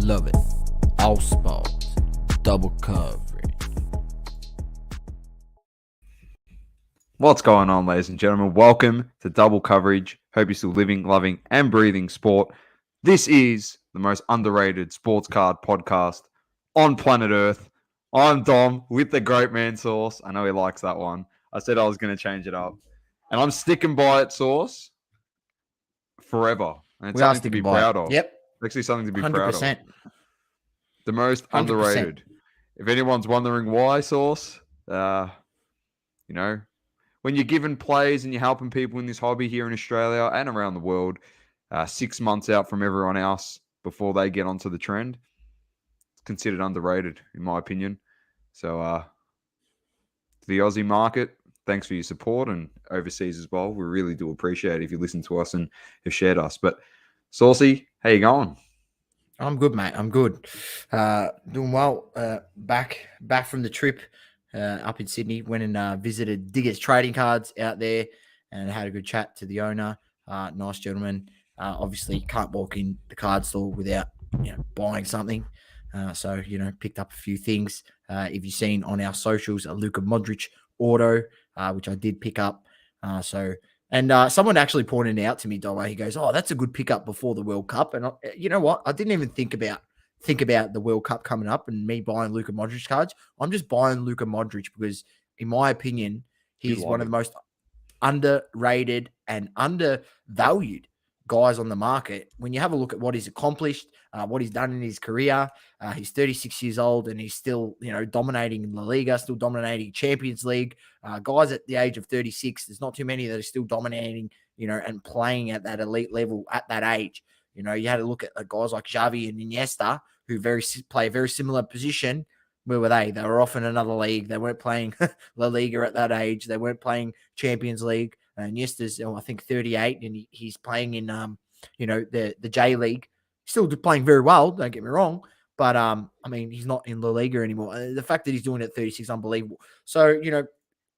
love it. All sports, double coverage. What's going on, ladies and gentlemen? Welcome to Double Coverage. Hope you're still living, loving, and breathing sport. This is the most underrated sports card podcast on planet Earth. I'm Dom with the great man Sauce. I know he likes that one. I said I was going to change it up. And I'm sticking by it, Sauce, forever. And it's something to be proud of. Yep. Actually, something to be 100%. proud of. The most 100%. underrated. If anyone's wondering why, Sauce, when you're giving plays and you're helping people in this hobby here in Australia and around the world, 6 months out from everyone else before they get onto the trend, it's considered underrated, in my opinion. So, to the Aussie market, thanks for your support, and overseas as well. We really do appreciate it if you listen to us and have shared us. But, Saucy, how you going? I'm good, mate. I'm good. Doing well. Back from the trip up in Sydney. Went and visited Diggers Trading Cards out there and had a good chat to the owner. Nice gentleman. Obviously, can't walk in the card store without buying something. So picked up a few things. If you've seen on our socials, a Luka Modric auto, which I did pick up. And someone actually pointed out to me, Dom, he goes, "Oh, that's a good pickup before the World Cup." And you know what? I didn't even think about the World Cup coming up and me buying Luka Modric cards. I'm just buying Luka Modric because, in my opinion, he's one of the most underrated and undervalued guys on the market. When you have a look at what he's accomplished, what he's done in his career, he's 36 years old and he's still, dominating in La Liga, still dominating Champions League. Guys at the age of 36, there's not too many that are still dominating, and playing at that elite level at that age. You had to look at guys like Xavi and Iniesta, who play a very similar position. Where were they? They were off in another league. They weren't playing La Liga at that age. They weren't playing Champions League. Iniesta's, I think, 38, and he's playing in, the J League. Still playing very well. Don't get me wrong, but he's not in La Liga anymore. The fact that he's doing it at 36 is unbelievable. So,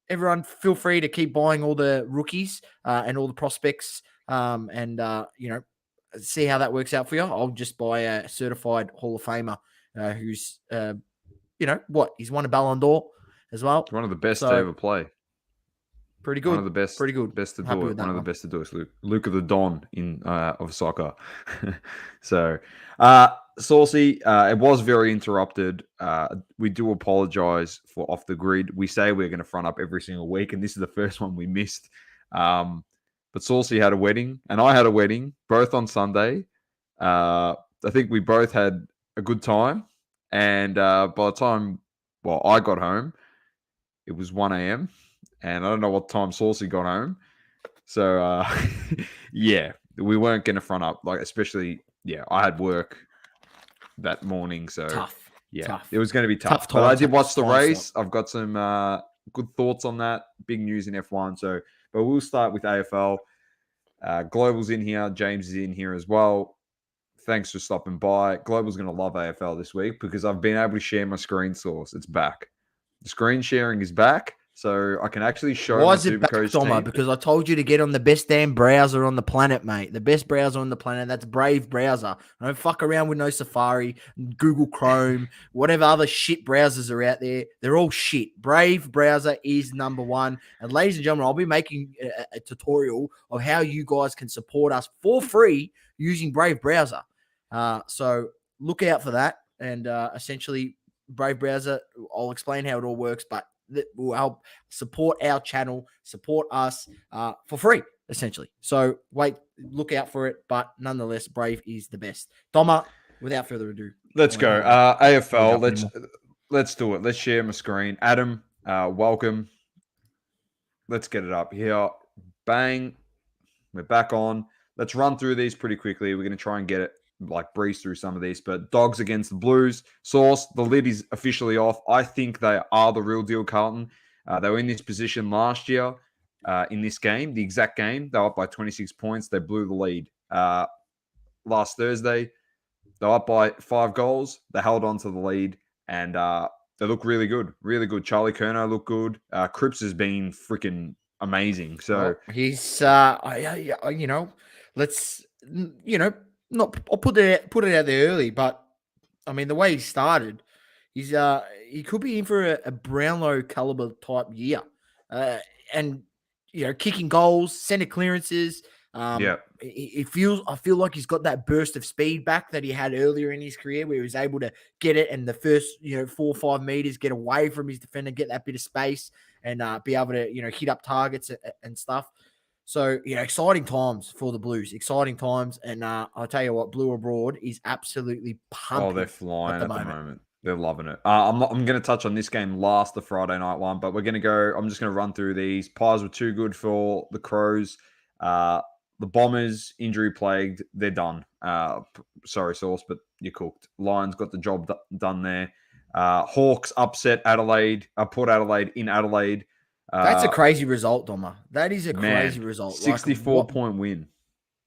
everyone, feel free to keep buying all the rookies and all the prospects, and see how that works out for you. I'll just buy a certified Hall of Famer who's, he's won a Ballon d'Or as well. One of the best to ever play. Pretty good. One of the best. Pretty good. Best to do it. One of the best to do it. Luka the Don of soccer. So, Saucy, it was very interrupted. We do apologize for off the grid. We say we're going to front up every single week, and this is the first one we missed. But Saucy had a wedding, and I had a wedding, both on Sunday. I think we both had a good time. And by the time, I got home, it was 1 a.m. And I don't know what time Saucy got home. So, we weren't going to front up. Especially, I had work that morning. So, tough. It was going to be tough. But I did watch the race. I've got some good thoughts on that. Big news in F1. So, but we'll start with AFL. Global's in here. James is in here as well. Thanks for stopping by. Global's going to love AFL this week because I've been able to share my screen source. It's back. The screen sharing is back, so I can actually show. Why is it back, Doma? Because I told you to get on the best damn browser on the planet, mate. The best browser on the planet. That's Brave browser. I don't fuck around with no Safari, Google Chrome, whatever other shit browsers are out there. They're all shit. Brave browser is number one. And ladies and gentlemen, I'll be making a tutorial of how you guys can support us for free using Brave browser. So look out for that. And essentially, Brave browser, I'll explain how it all works, but that will help support our channel, support us for free, essentially. So look out for it. But nonetheless, Brave is the best. Doma, without further ado, let's go. AFL, let's do it. Let's share my screen. Adam, welcome. Let's get it up here. Bang. We're back on. Let's run through these pretty quickly. We're going to try and get it, breeze through some of these. But Dogs against the Blues. Sauce, the lid is officially off. I think they are the real deal, Carlton. They were in this position last year in this game, the exact game. They were up by 26 points. They blew the lead. Last Thursday, they were up by 5 goals. They held on to the lead, and they look really good. Really good. Charlie Curnow looked good. Cripps has been freaking amazing. So he's, let's, not. I'll put it out there early, but I mean, the way he started, he could be in for a Brownlow caliber type year, and kicking goals, center clearances. Yeah. I feel like he's got that burst of speed back that he had earlier in his career, where he was able to get it and the first 4 or 5 meters get away from his defender, get that bit of space, and be able to hit up targets and stuff. So, exciting times for the Blues. Exciting times. And I'll tell you what, Blue Abroad is absolutely pumping. Oh, they're flying at the moment. They're loving it. I'm going to touch on this game last, the Friday night one, but we're going to go. I'm just going to run through these. Pies were too good for the Crows. The Bombers, injury plagued. They're done. Sorry, Sauce, but you're cooked. Lions got the job done there. Hawks upset Adelaide. Port Adelaide in Adelaide. That's a crazy result, Doma. That is a crazy result. 64-point win.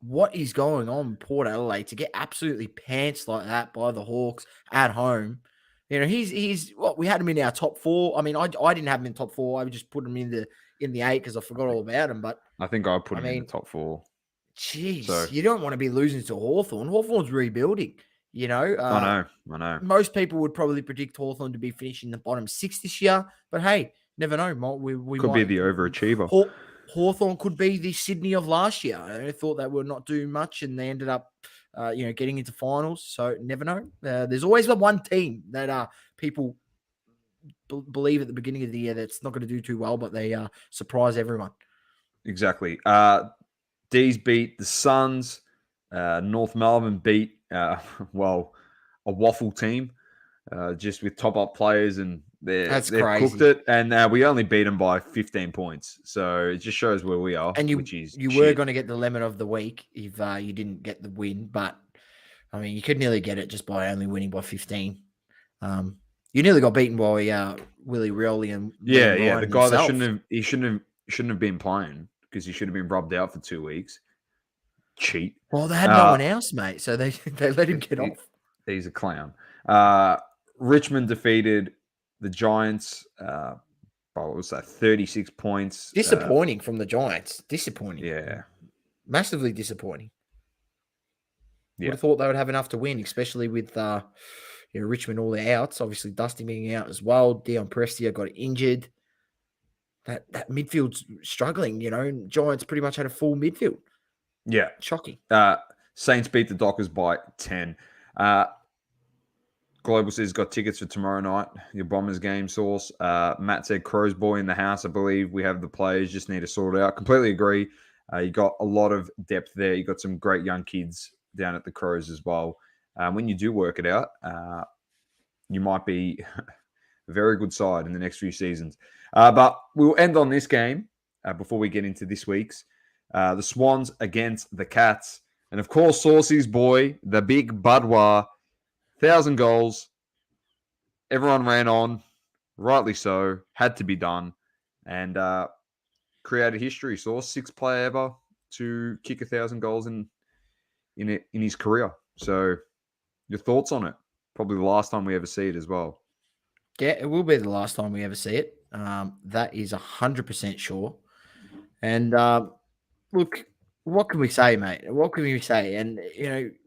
What is going on with Port Adelaide to get absolutely pants like that by the Hawks at home? He's what we had him in our top 4. I mean, I didn't have him in top 4. I would just put him in the 8 because I forgot all about him. But I think I put him in the top 4. Jeez, you don't want to be losing to Hawthorn. Hawthorn's rebuilding. I know. Most people would probably predict Hawthorn to be finishing the bottom 6 this year, but hey, never know. We could might be the overachiever. Hawthorn could be the Sydney of last year. I thought they were not doing much, and they ended up, getting into finals. So never know. There's always the one team that people believe at the beginning of the year that's not going to do too well, but they surprise everyone. Exactly. D's beat the Suns. North Melbourne beat a waffle team, just with top up players, and they've cooked it. And we only beat them by 15 points, so it just shows where we are. And you shit. were going to get the lemon of the week if you didn't get the win, but I mean, you could nearly get it just by only winning by 15. You nearly got beaten by Willie Rioli and the guy that shouldn't have been playing because he should have been rubbed out for 2 weeks. Cheat. Well, they had no one else, mate, so they let him get off. He's a clown. Richmond defeated the Giants. What was that? 36 points. Disappointing from the Giants. Disappointing. Yeah. Massively disappointing. Yeah. Would have thought they would have enough to win, especially with Richmond all their outs. Obviously, Dusty being out as well. Dion Prestia got injured. That midfield's struggling. Giants pretty much had a full midfield. Yeah. Shocking. Saints beat the Dockers by 10. Global says got tickets for tomorrow night. Your Bombers game, Source. Matt said Crows boy in the house. I believe we have the players. Just need to sort it out. Completely agree. You got a lot of depth there. You got some great young kids down at the Crows as well. When you do work it out, you might be a very good side in the next few seasons. But we'll end on this game before we get into this week's. The Swans against the Cats. And of course, Saucy's boy, the big Budwa, 1,000 goals. Everyone ran on, rightly so, had to be done, and created history. Sauce, 6th player ever to kick 1,000 goals in his career. So, your thoughts on it? Probably the last time we ever see it as well. Yeah, it will be the last time we ever see it. That is 100% sure. And look, what can we say, mate? What can we say? And,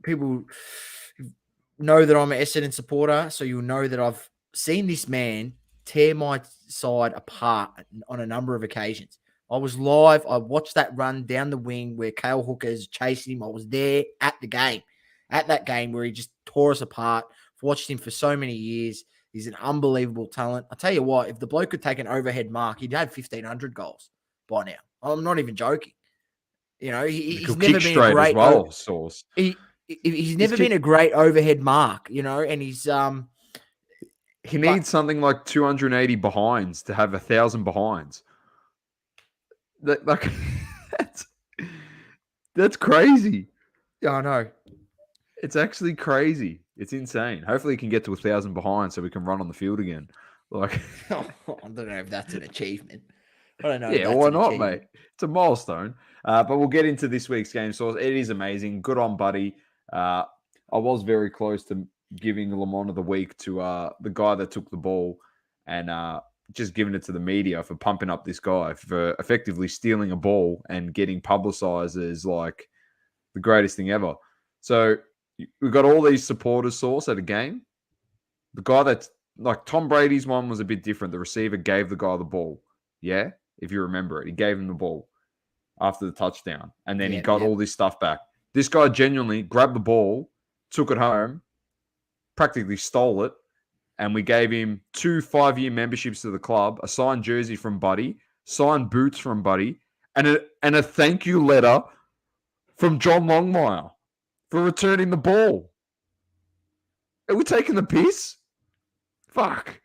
people know that I'm an Essendon supporter, so you'll know that I've seen this man tear my side apart on a number of occasions. I was live. I watched that run down the wing where Cale Hooker's chasing him. I was there at that game where he just tore us apart. I've watched him for so many years. He's an unbelievable talent. I tell you what, if the bloke could take an overhead mark, he'd have 1,500 goals by now. I'm not even joking. He's never been a great Source. He's never been a great overhead mark, and he's he needs something like 280 behinds to have 1,000 behinds. That's crazy. Yeah, I know. It's actually crazy. It's insane. Hopefully he can get to 1,000 behinds so we can run on the field again. I don't know if that's an achievement. I don't know. Yeah, why not, mate? It's a milestone. But we'll get into this week's game, Source. It is amazing. Good on, buddy. I was very close to giving Lamont of the week to the guy that took the ball and just giving it to the media for pumping up this guy for effectively stealing a ball and getting publicized as like the greatest thing ever. So we've got all these supporters, Source, at a game. The guy that's like Tom Brady's one was a bit different. The receiver gave the guy the ball. Yeah, if you remember it, he gave him the ball after the touchdown, and then he got all this stuff back. This guy genuinely grabbed the ball, took it home, practically stole it, and we gave him 2 5-year memberships to the club, a signed jersey from Buddy, signed boots from Buddy, and a thank you letter from John Longmire for returning the ball. Are we taking the piss? Fuck.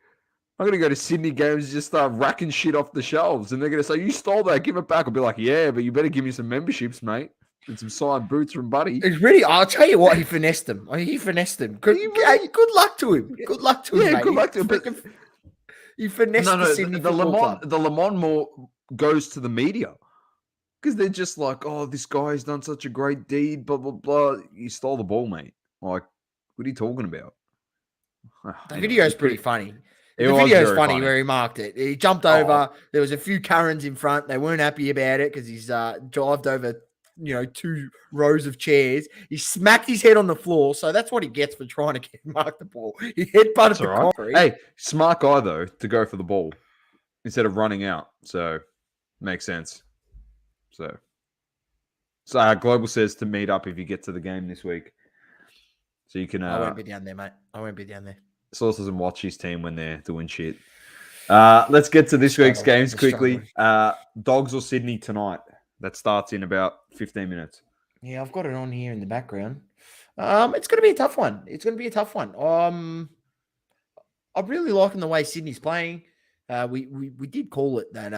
I'm going to go to Sydney games and just start racking shit off the shelves. And they're going to say, you stole that, give it back. I'll be like, yeah, but you better give me some memberships, mate. And some signed boots from Buddy. It's really, I'll tell you what, he finessed them. He finessed them. Good luck to him. Good luck to him, mate. Good luck to him. But he finessed the Sydney Football Club. The Le Mans more goes to the media. Because they're just like, oh, this guy's done such a great deed, blah, blah, blah. You stole the ball, mate. Like, what are you talking about? The video's pretty funny. The video's funny where he marked it. He jumped over. There was a few Karens in front. They weren't happy about it because he's drived over, 2 rows of chairs. He smacked his head on the floor. So that's what he gets for trying to mark the ball. He headbutted the concrete. Hey, smart guy, though, to go for the ball instead of running out. So, makes sense. So Global says to meet up if you get to the game this week. So you can... I won't be down there, mate. I won't be down there. Sauce doesn't watch his team when they're doing shit. Let's get to this week's games quickly. Dogs or Sydney tonight. That starts in about 15 minutes. Yeah, I've got it on here in the background. It's going to be a tough one. I'm really liking the way Sydney's playing. We did call it that,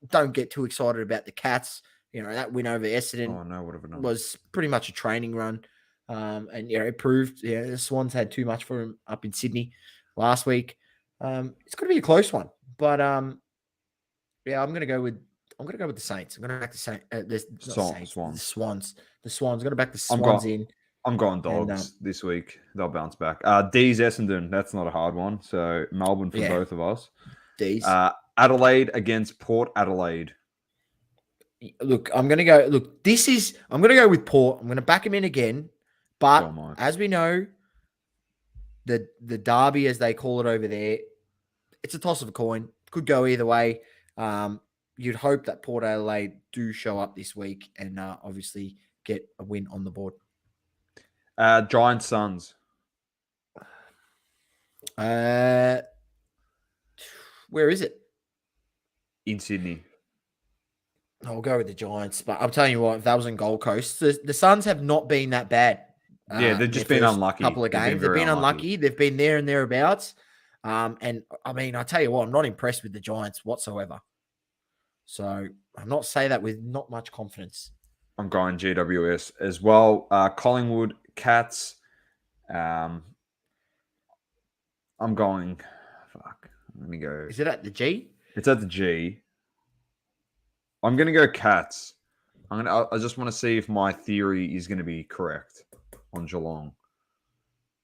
don't get too excited about the Cats. That win over Essendon was pretty much a training run. And it proved the Swans had too much for him up in Sydney last week. It's going to be a close one, but I'm going to go with the Saints. I'm going to back the Swans. The Swans. I'm going to back the Swans I'm going Dogs this week. They'll bounce back. D's Essendon. That's not a hard one. So Melbourne for both of us. D's. Adelaide against Port Adelaide. Look, I'm going to go with Port. I'm going to back him in again. But as we know, the derby, as they call it over there, it's a toss of a coin. Could go either way. You'd hope that Port Adelaide do show up this week and obviously get a win on the board. Giants Suns. Where is it? In Sydney. I'll go with the Giants, but I'm telling you what, if that was in Gold Coast, the Suns have not been that bad. They've just been unlucky. Couple of games, they've been unlucky. They've been there and thereabouts. And I mean, I tell you what, I'm not impressed with the Giants whatsoever. So I'm not saying that with not much confidence. I'm going GWS as well. Collingwood Cats. I'm going. Fuck. Let me go. Is it at the G? It's at the G. I'm going to go Cats. I just want to see if my theory is going to be correct on Geelong.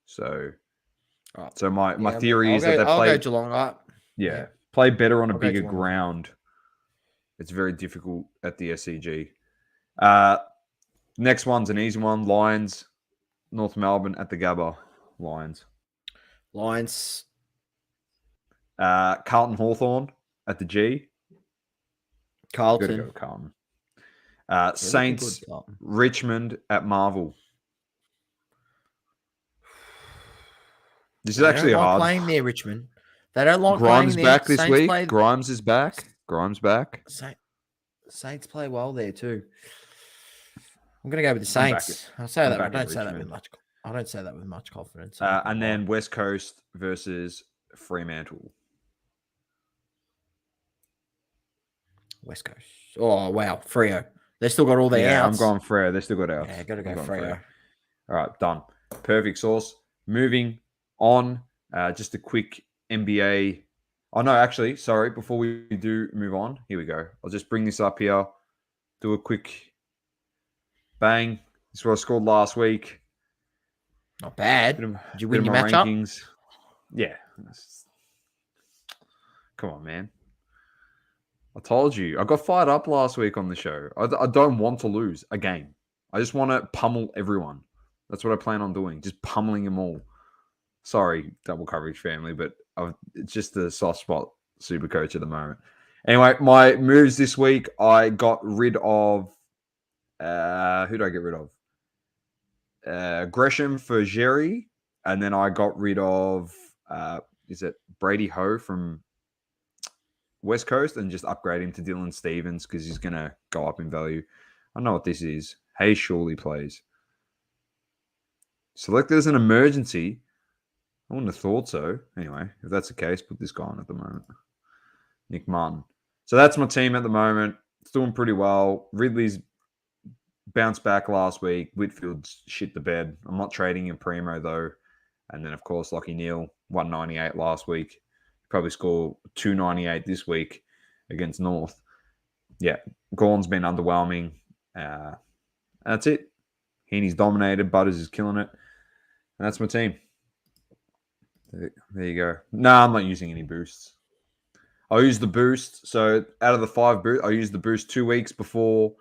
So my theory is that they play. I'll go Geelong. Play better on a bigger ground. It's very difficult at the SCG. Next one's an easy one. Lions, North Melbourne at the Gabba. Lions. Carlton Hawthorn at the G. Carlton. Go Carlton. Saints, Richmond at Marvel. This is actually hard. Playing there, Richmond. They don't like Grimes playing back there. this week. Grimes is back. Saints play well there too. I'm going to go with the Saints. I don't say that with much confidence. And then West Coast versus Fremantle. West Coast. Oh, wow. Freo. They still got all their outs. I'm going Freo. They still got outs. Yeah, got to go Freo. All right, done. Perfect sauce. Moving on. Just a quick NBA. Oh, no, actually, sorry. Before we do move on, here we go. I'll just bring this up here. Do a quick bang. This is what I scored last week. Not bad. Did you win your matchup? Rankings. Yeah. Come on, man. I told you. I got fired up last week on the show. I don't want to lose a game. I just want to pummel everyone. That's what I plan on doing. Just pummeling them all. Sorry, double coverage family, but it's just the soft spot super coach at the moment. Anyway, my moves this week, I got rid of who did I get rid of? Gresham for Jerry, and then I got rid of is it Brady Ho from West Coast, and just upgrade him to Dylan Stevens because he's gonna go up in value. I know what this is. Hayes Shawley plays. Selected as an emergency. I wouldn't have thought so. Anyway, if that's the case, put this guy on at the moment. Nick Martin. So that's my team at the moment. It's doing pretty well. Ridley's bounced back last week. Whitfield's shit the bed. I'm not trading in Primo, though. And then, of course, Lockie Neal, 198 last week. Probably score 298 this week against North. Yeah, Gorn's been underwhelming. That's it. Heaney's dominated. Butters is killing it. And that's my team. There you go. No, I'm not using any boosts. I'll use the boost. So out of the 5 boosts, I'll use the boost 2 weeks before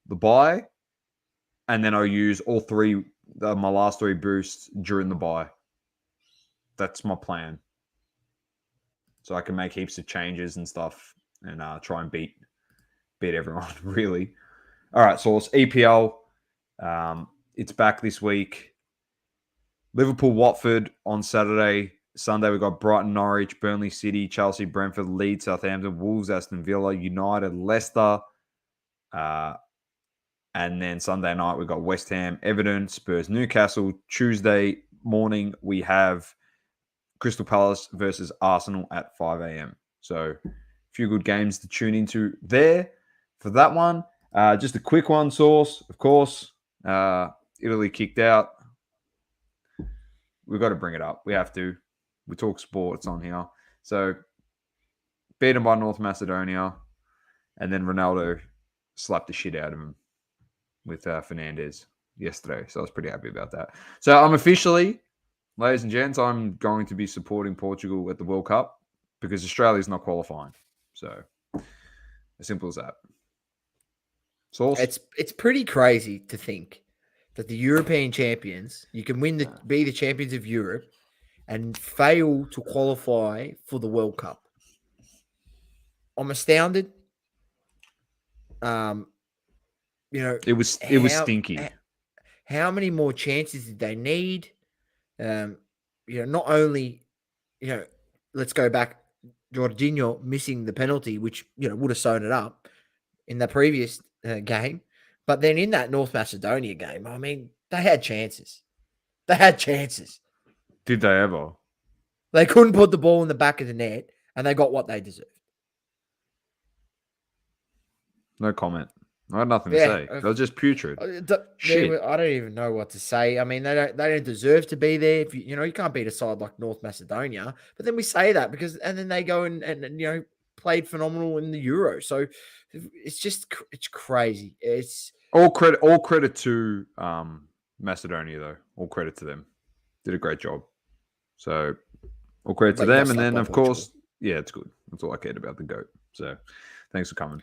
the buy. And then I'll use all 3, my last 3 boosts during the buy. That's my plan. So I can make heaps of changes and stuff and try and beat everyone, really. All right, so it's EPL. It's back this week. Liverpool, Watford on Saturday. Sunday, we've got Brighton, Norwich, Burnley City, Chelsea, Brentford, Leeds, Southampton, Wolves, Aston Villa, United, Leicester. And then Sunday night, we've got West Ham, Everton, Spurs, Newcastle. Tuesday morning, we have Crystal Palace versus Arsenal at 5 a.m. So a few good games to tune into there for that one. Just a quick one, Source, of course. Italy kicked out. We've got to bring it up. We have to. We talk sports on here. So, beaten by North Macedonia, and then Ronaldo slapped the shit out of him with Fernandez yesterday. So, I was pretty happy about that. So, I'm officially, ladies and gents, I'm going to be supporting Portugal at the World Cup because Australia's not qualifying. So, as simple as that. Source? It's pretty crazy to think that the European champions, you can be the champions of Europe and fail to qualify for the World Cup. I'm astounded. It was stinky. How many more chances did they need? Not only, let's go back, Jorginho missing the penalty, which, would have sewn it up in the previous game. But then in that North Macedonia game, I mean, they had chances. Did they ever? They couldn't put the ball in the back of the net, and they got what they deserved. No comment. I had nothing to say. They were just putrid. Shit. I don't even know what to say. I mean, they don't deserve to be there. If you can't beat a side like North Macedonia. But then we say that and then they go and played phenomenal in the Euro. So it's crazy. It's all credit to Macedonia though. All credit to them. Did a great job. So all credit to them. And then of course, yeah, it's good. That's all I cared about, the GOAT. So thanks for coming.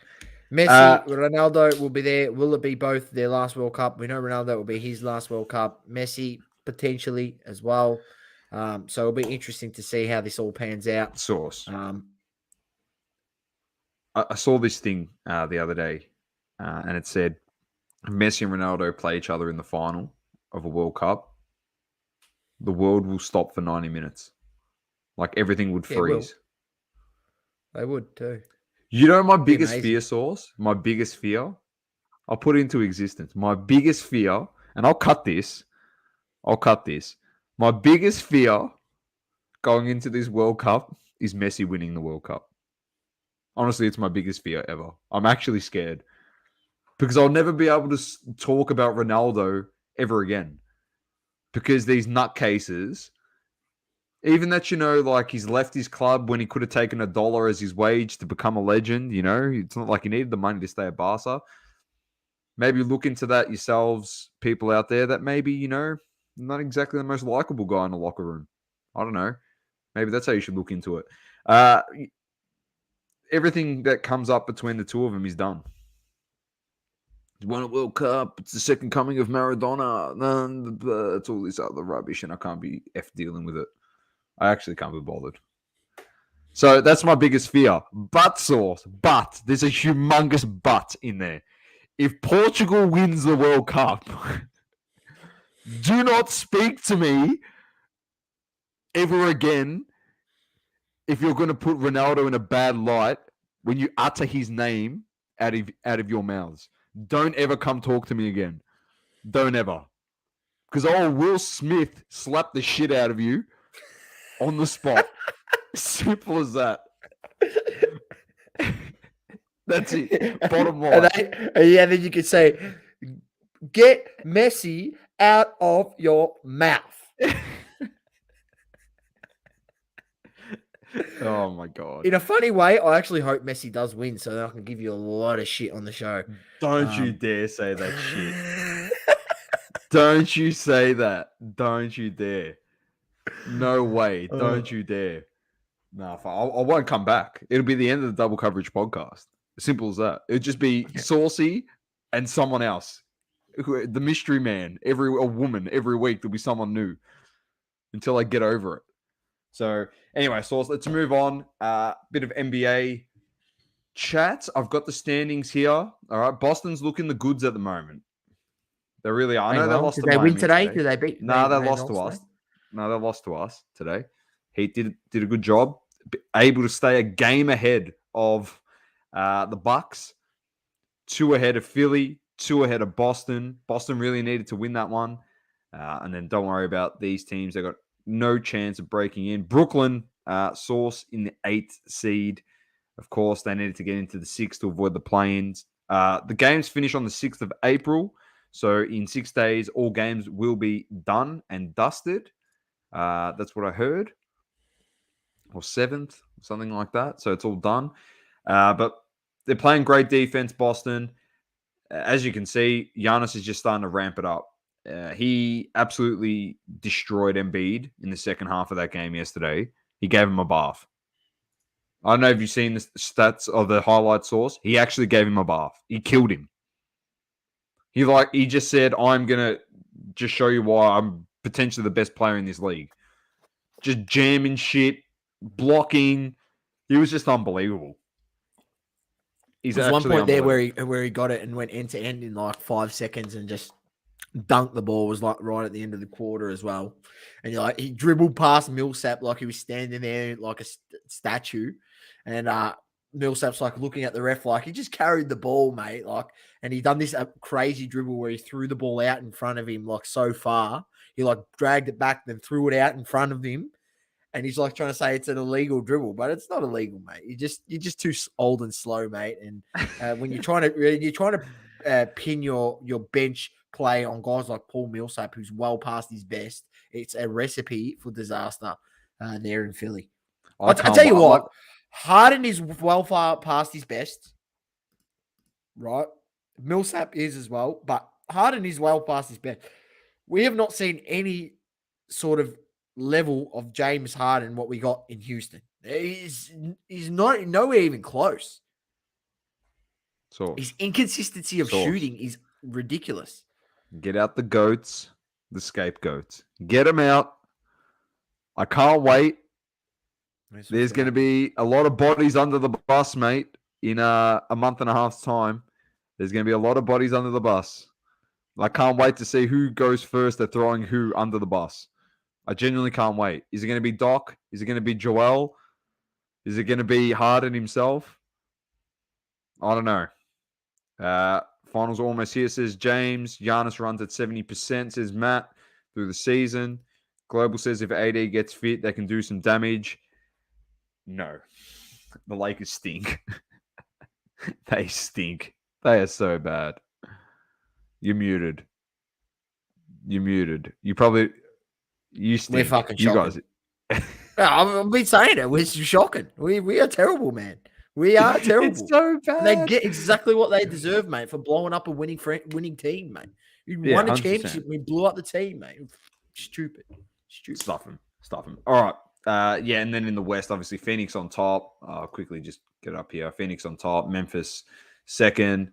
Messi, Ronaldo will be there. Will it be both their last World Cup? We know Ronaldo will be his last World Cup. Messi potentially as well. So it'll be interesting to see how this all pans out. Source. I saw this thing the other day, and it said Messi and Ronaldo play each other in the final of a World Cup. The world will stop for 90 minutes. Like everything would freeze. They would too. You know my biggest fear, Source? My biggest fear? I'll put it into existence. My biggest fear, and I'll cut this. My biggest fear going into this World Cup is Messi winning the World Cup. Honestly, it's my biggest fear ever. I'm actually scared. Because I'll never be able to talk about Ronaldo ever again. Because these nutcases, even that, like he's left his club when he could have taken $1 as his wage to become a legend, it's not like he needed the money to stay at Barca. Maybe look into that yourselves, people out there that maybe, not exactly the most likable guy in the locker room. I don't know. Maybe that's how you should look into it. Everything that comes up between the two of them is done. He's won a World Cup. It's the second coming of Maradona. It's all this other rubbish, and I can't be dealing with it. I actually can't be bothered. So that's my biggest fear. But Sauce, but there's a humongous but in there. If Portugal wins the World Cup, do not speak to me ever again if you're going to put Ronaldo in a bad light when you utter his name out of your mouths. Don't ever come talk to me again. Don't ever. Because Will Smith slap the shit out of you on the spot. Simple as that. That's it. Bottom line. Then you could say, get Messi out of your mouth. Oh my God. In a funny way, I actually hope Messi does win so that I can give you a lot of shit on the show. Don't you dare say that shit. Don't you say that. Don't you dare. No way. Don't you dare. No, I won't come back. It'll be the end of the Double Coverage podcast. Simple as that. It'll just be Saucy and someone else. The mystery man. A woman every week. There'll be someone new until I get over it. So anyway, Sauce, let's move on. Bit of NBA chat. I've got the standings here. All right. Boston's looking the goods at the moment. They really are. I know they lost to Miami. Did they win today? Did they beat? No, they lost to us. No, they lost to us today. He did a good job, able to stay a game ahead of the Bucks, 2 ahead of Philly, 2 ahead of Boston. Boston really needed to win that one. And then don't worry about these teams. They got no chance of breaking in. Brooklyn, Source in the 8th seed. Of course, they needed to get into the 6th to avoid the play-ins. The games finish on the 6th of April. So in 6 days, all games will be done and dusted. That's what I heard. Or 7th, something like that. So it's all done. But they're playing great defense, Boston. As you can see, Giannis is just starting to ramp it up. He absolutely destroyed Embiid in the second half of that game yesterday. He gave him a bath. I don't know if you've seen the stats of the highlight source. He actually gave him a bath. He killed him. He just said, I'm going to just show you why I'm potentially the best player in this league. Just jamming shit, blocking. He was just unbelievable. There's one point there where he got it and went end to end in like 5 seconds and just dunked the ball. Was like right at the end of the quarter as well. And he dribbled past Millsap like he was standing there like a statue. And Millsap's like looking at the ref like he just carried the ball, mate. And he done this crazy dribble where he threw the ball out in front of him like so far. He like dragged it back, then threw it out in front of him. And he's like trying to say it's an illegal dribble, but it's not illegal, mate. You're just too old and slow, mate. And when you're trying to pin your bench play on guys like Paul Millsap, who's well past his best, it's a recipe for disaster there in Philly. I tell you what, Harden is well far past his best, right? Millsap is as well, but Harden is well past his best. We have not seen any sort of level of James Harden what we got in Houston. He's not nowhere even close. His inconsistency of shooting is ridiculous. Get out the goats, the scapegoats. Get them out. I can't wait. There's going to be a lot of bodies under the bus, mate, in a month and a half's time. There's going to be a lot of bodies under the bus. I can't wait to see who goes first at throwing who under the bus. I genuinely can't wait. Is it going to be Doc? Is it going to be Joel? Is it going to be Harden himself? I don't know. Finals are almost here, says James. Giannis runs at 70%, says Matt, through the season. Global says if AD gets fit, they can do some damage. No. The Lakers stink. They stink. They are so bad. You're muted. You probably... You stink. We're fucking shocking. You guys... I've been saying it. We're shocking. We are terrible, man. We are terrible. It's so bad. They get exactly what they deserve, mate, for blowing up a winning team, mate. You won a championship. We blew up the team, mate. Stupid. Stuff them. All right. And then in the West, obviously, Phoenix on top. I'll quickly just get up here. Phoenix on top. Memphis second.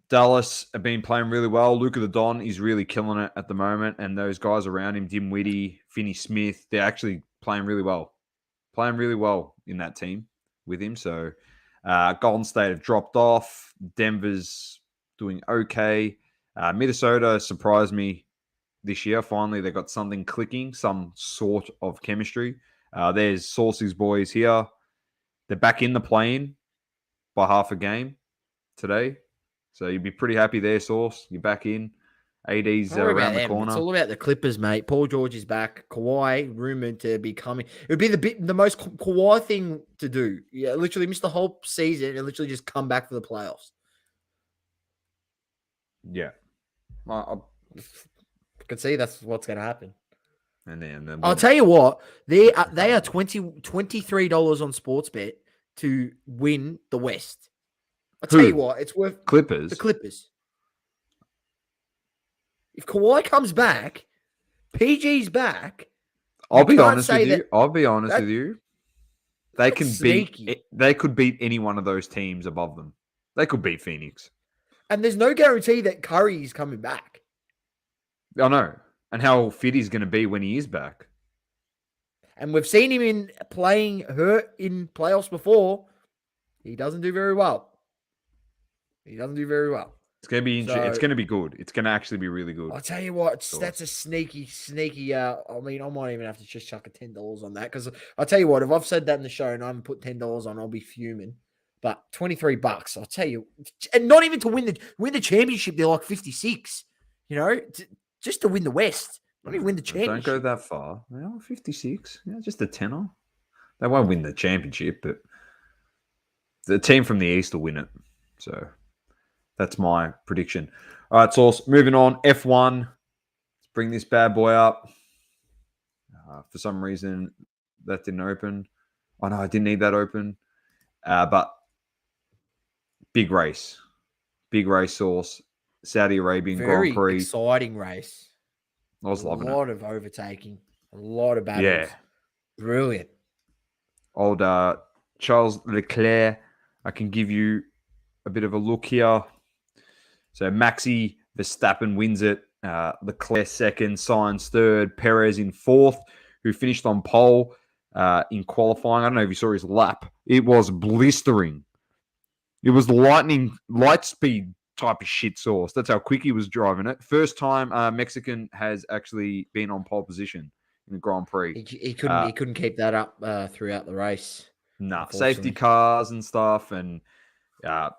Dallas have been playing really well. Luca the Don is really killing it at the moment. And those guys around him, Dimwitty, Finney Smith, they're actually playing really well. Playing really well in that team with him. So Golden State have dropped off. Denver's doing okay. Minnesota surprised me this year. Finally, they got something clicking, some sort of chemistry. There's Saucy's boys here. They're back in the plane by half a game today. So you'd be pretty happy there, Sauce. You're back in. AD's around the corner. It's all about the Clippers, mate. Paul George is back. Kawhi rumored to be coming. It would be the most Kawhi thing to do. Yeah, literally missed the whole season and literally just come back for the playoffs. Yeah. I can see that's what's going to happen. And then I'll tell you what, they are $23 on Sportsbet to win the West. I'll tell you what, it's worth Clippers. The Clippers. If Kawhi comes back, PG's back. I'll be honest with you. They can they could beat any one of those teams above them. They could beat Phoenix. And there's no guarantee that Curry's coming back. I know. And how fit he's going to be when he is back. And we've seen him playing hurt in playoffs before. He doesn't do very well. It's going to be it's going to be good. It's going to actually be really good. I'll tell you what, that's a sneaky. I might even have to just chuck a $10 on that because I'll tell you what, if I've said that in the show and I haven't put $10 on, I'll be fuming. But $23, I'll tell you, and not even to win the championship, they're like 56. You know, just to win the West, not even win the championship. Don't go that far. 56, just a tenner. They won't win the championship, but the team from the East will win it. So. That's my prediction. All right, Sauce. Moving on. F1. Let's bring this bad boy up. For some reason, that didn't open. Oh, no, I didn't need that open. But big race. Big race, Sauce. Saudi Arabian Grand Prix. Exciting race. I was loving it. A lot of overtaking. A lot of battles. Yeah. Brilliant. Old Charles Leclerc. I can give you a bit of a look here. So Maxi Verstappen wins it. Leclerc second, Sainz third, Perez in fourth, who finished on pole in qualifying. I don't know if you saw his lap. It was blistering. It was light speed type of shit Sauce. That's how quick he was driving it. First time Mexican has actually been on pole position in the Grand Prix. He couldn't keep that up throughout the race. Nah, safety cars and stuff, and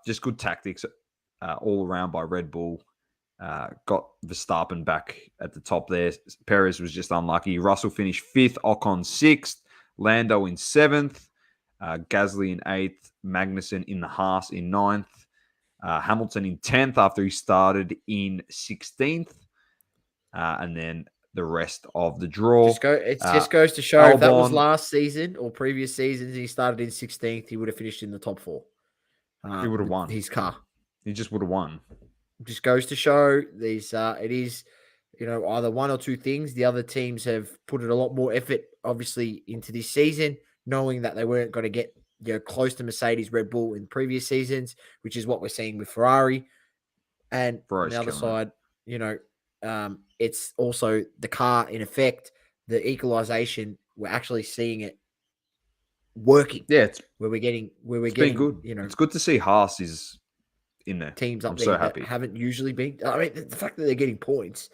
just good tactics. All around by Red Bull. Got Verstappen back at the top there. Perez was just unlucky. Russell finished 5th, Ocon 6th, Lando in 7th, Gasly in 8th, Magnussen in the Haas in 9th, Hamilton in 10th after he started in 16th, and then the rest of the draw. It just goes to show Albon, if that was last season or previous seasons and he started in 16th, he would have finished in the top 4. He would have won. His car. He just would have won. Just goes to show these. It is, either one or two things. The other teams have put a lot more effort, obviously, into this season, knowing that they weren't going to get close to Mercedes, Red Bull in previous seasons, which is what we're seeing with Ferrari. And on the other side, it's also the car in effect, the equalization. We're actually seeing it working. Yeah, we're getting been good. It's good to see Haas is in there. Teams up I'm there so happy. That haven't usually been. I mean, the fact that they're getting points,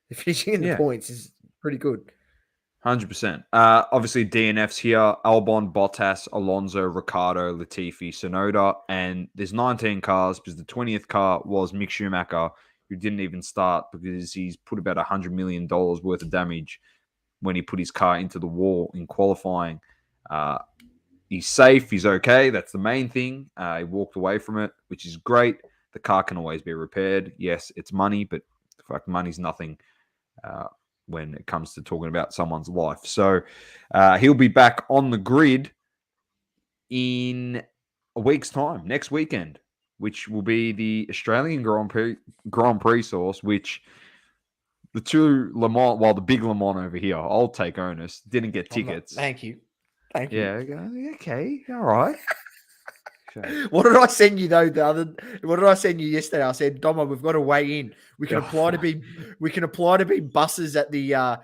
they're finishing in the points is pretty good. 100%. Obviously, DNFs here: Albon, Bottas, Alonso, Ricciardo, Latifi, Tsunoda, and there's 19 cars because the 20th car was Mick Schumacher, who didn't even start because he's put about $100 million worth of damage when he put his car into the wall in qualifying. He's safe. He's okay. That's the main thing. He walked away from it, which is great. The car can always be repaired. Yes, it's money, but money's nothing when it comes to talking about someone's life. So he'll be back on the grid in a week's time, next weekend, which will be the Australian Grand Prix Sauce, which the two Le Mans, the big Le Mans over here, I'll take onus, didn't get tickets. Thank you. Yeah, okay, all right. Okay. What did I send you though? What did I send you yesterday? I said, Domo, we've got to weigh in. We can apply to be buses at the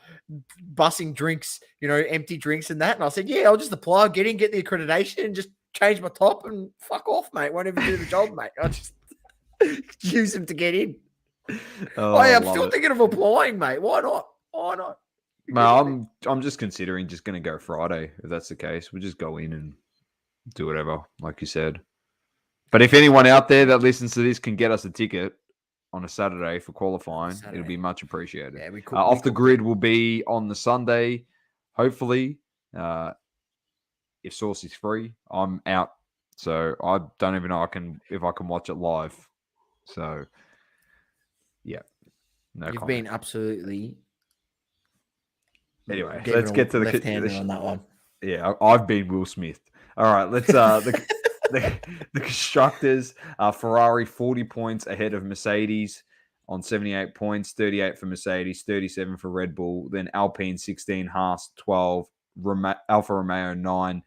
bussing drinks, empty drinks and that. And I said, yeah, I'll just apply, get the accreditation, and just change my top and fuck off, mate. Won't even do the job, mate. I just use them to get in. I'm still thinking of applying, mate. Why not? No, I'm just considering just going to go Friday if that's the case. We'll just go in and do whatever, like you said. But if anyone out there that listens to this can get us a ticket on a Saturday for qualifying, it'll be much appreciated. Yeah, Off the grid will be on the Sunday, hopefully. If Source is free, I'm out, so I don't even know if I can watch it live. So, yeah, no. You've been absolutely. Anyway, let's get to the left-hander on that one. Yeah, I've been Will Smith. All right, let's the constructors, Ferrari 40 points ahead of Mercedes on 78 points, 38 for Mercedes, 37 for Red Bull, then Alpine 16, Haas 12, Alfa Romeo 9,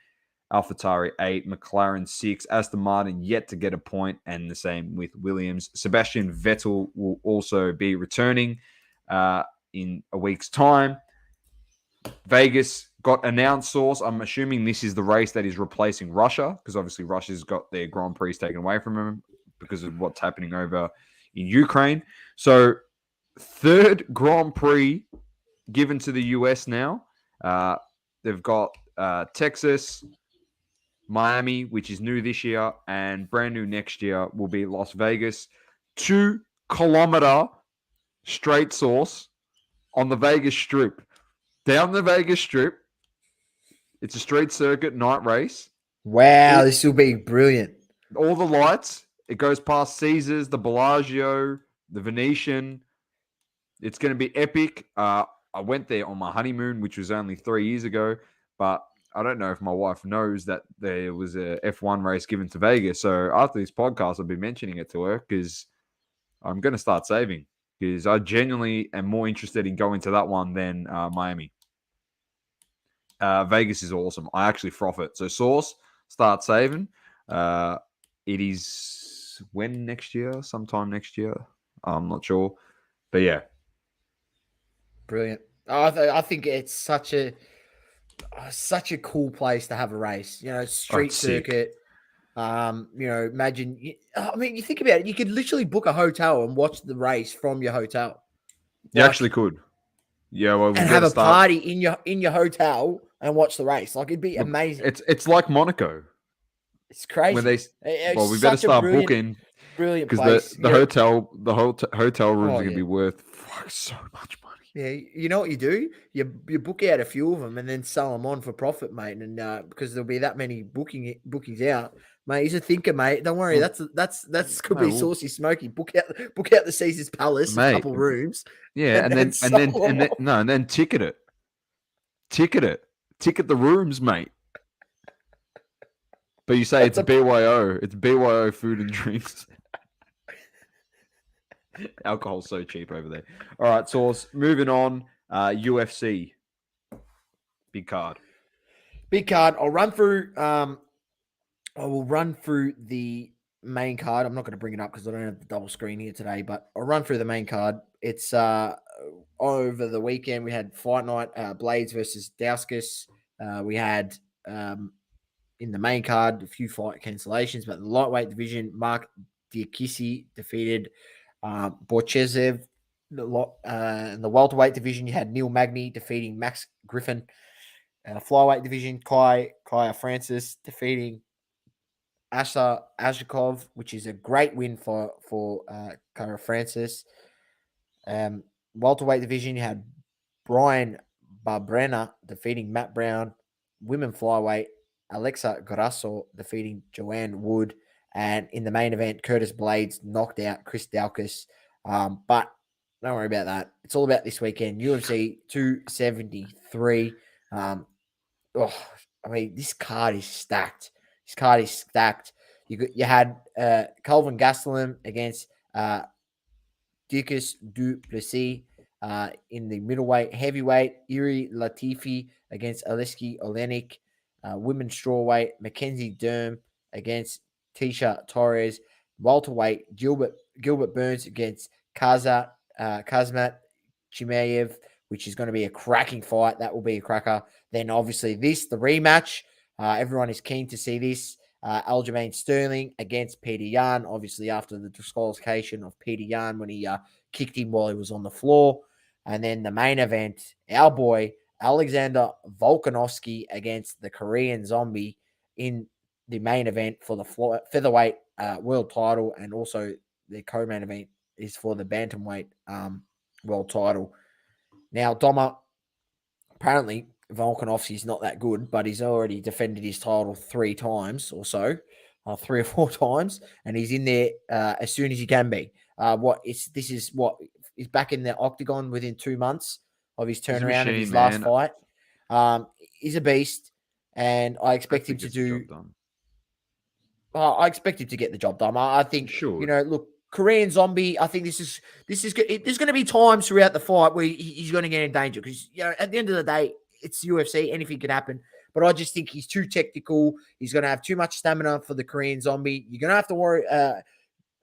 AlphaTauri 8, McLaren 6, Aston Martin yet to get a point, and the same with Williams. Sebastian Vettel will also be returning in a week's time. Vegas got announced Source. I'm assuming this is the race that is replacing Russia, because obviously Russia's got their Grand Prix taken away from them because of what's happening over in Ukraine. So, third Grand Prix given to the US now. They've got Texas, Miami, which is new this year, and brand new next year will be Las Vegas. 2-kilometer straight Source on the Vegas Strip. Down the Vegas Strip. It's a straight circuit night race. Wow, this will be brilliant. All the lights. It goes past Caesars, the Bellagio, the Venetian. It's going to be epic. I went there on my honeymoon, which was only 3 years ago, but I don't know if my wife knows that there was a F1 race given to Vegas. So after this podcast, I'll be mentioning it to her because I'm going to start saving, because I genuinely am more interested in going to that one than Miami. Vegas is awesome. I actually froth it. So Source, start saving. It is when next year? Sometime next year. I'm not sure. But yeah. Brilliant. I think it's such a cool place to have a race. Street circuit. Imagine. You think about it. You could literally book a hotel and watch the race from your hotel. You actually could. Yeah, well, and have a party in your hotel and watch the race. Like, it'd be amazing. It's like Monaco. It's crazy. When we better start booking. Brilliant because the hotel rooms are gonna be worth so much money. Yeah, you know what you do? You book out a few of them and then sell them on for profit, mate. And because there'll be that many bookings out, mate. He's a thinker, mate. Don't worry. That's could be Saucy Smoky. Book out the Caesars Palace, a couple rooms. Yeah, and then ticket it. Ticket the rooms, mate. But you say it's BYO. It's BYO food and drinks. Alcohol's so cheap over there. All right, Source. Moving on. UFC. Big card. I'll run through. I will run through the main card. I'm not going to bring it up because I don't have the double screen here today, but I'll run through the main card. It's over the weekend. We had Fight Night, Blez versus Dauskas. We had in the main card a few fight cancellations, but the lightweight division, Mark Diakisi defeated Borchezev. In the welterweight division, you had Neil Magny defeating Max Griffin. Flyweight division, Kaya Francis defeating Asa Azhikov, which is a great win for Kaya Francis. Welterweight division, you had Brian Barbrena defeating Matt Brown. Women flyweight, Alexa Grasso defeating Joanne Wood. And in the main event, Curtis Blades knocked out Chris Daukaus. But don't worry about that. It's all about this weekend. UFC 273. This card is stacked. You had Calvin Gastelum against Dicus du Plessis in the middleweight. Heavyweight, Iri Latifi against Aleksei Olenek. Women's strawweight, Mackenzie Derm against Tisha Torres. Welterweight, Gilbert Burns against Kazmat Chimaev, which is going to be a cracking fight. That will be a cracker. Then obviously the rematch. Everyone is keen to see this. Aljamain Sterling against Peter Yan, obviously after the disqualification of Peter Yan when he kicked him while he was on the floor. And then the main event, our boy Alexander Volkanovski against the Korean Zombie in the main event for the featherweight world title, and also the co-main event is for the bantamweight world title. Now, Doma, apparently Volkanovski is not that good, but he's already defended his title 3 times or so, 3 or 4 times, and he's in there as soon as he can be. This is he's back in the octagon within 2 months of his turnaround of his last fight. He's a beast, and I expect him to do. I expect him to get the job done. I think, look, Korean Zombie, I think this is there's going to be times throughout the fight where he's going to get in danger because, at the end of the day, it's UFC, anything could happen. But I just think he's too technical. He's going to have too much stamina for the Korean Zombie. You're going to have to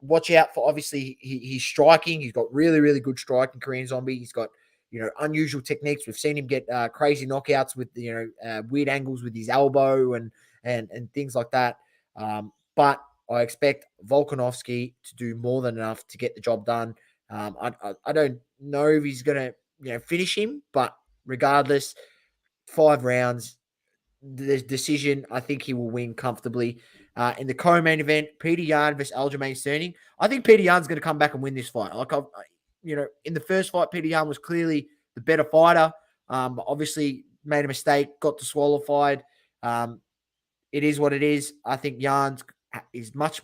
watch out for, obviously, he's striking. He's got really, really good striking, Korean Zombie. He's got, unusual techniques. We've seen him get crazy knockouts with, weird angles with his elbow and things like that. But I expect Volkanovski to do more than enough to get the job done. I don't know if he's going to, finish him, but regardless, 5 rounds, the decision, I think he will win comfortably. In the co-main event, Peter Yan versus Aljamain Sterling. I think Peter Yan's going to come back and win this fight. In the first fight, Peter Yan was clearly the better fighter. Obviously, made a mistake, got disqualified. It is what it is. I think Yan is much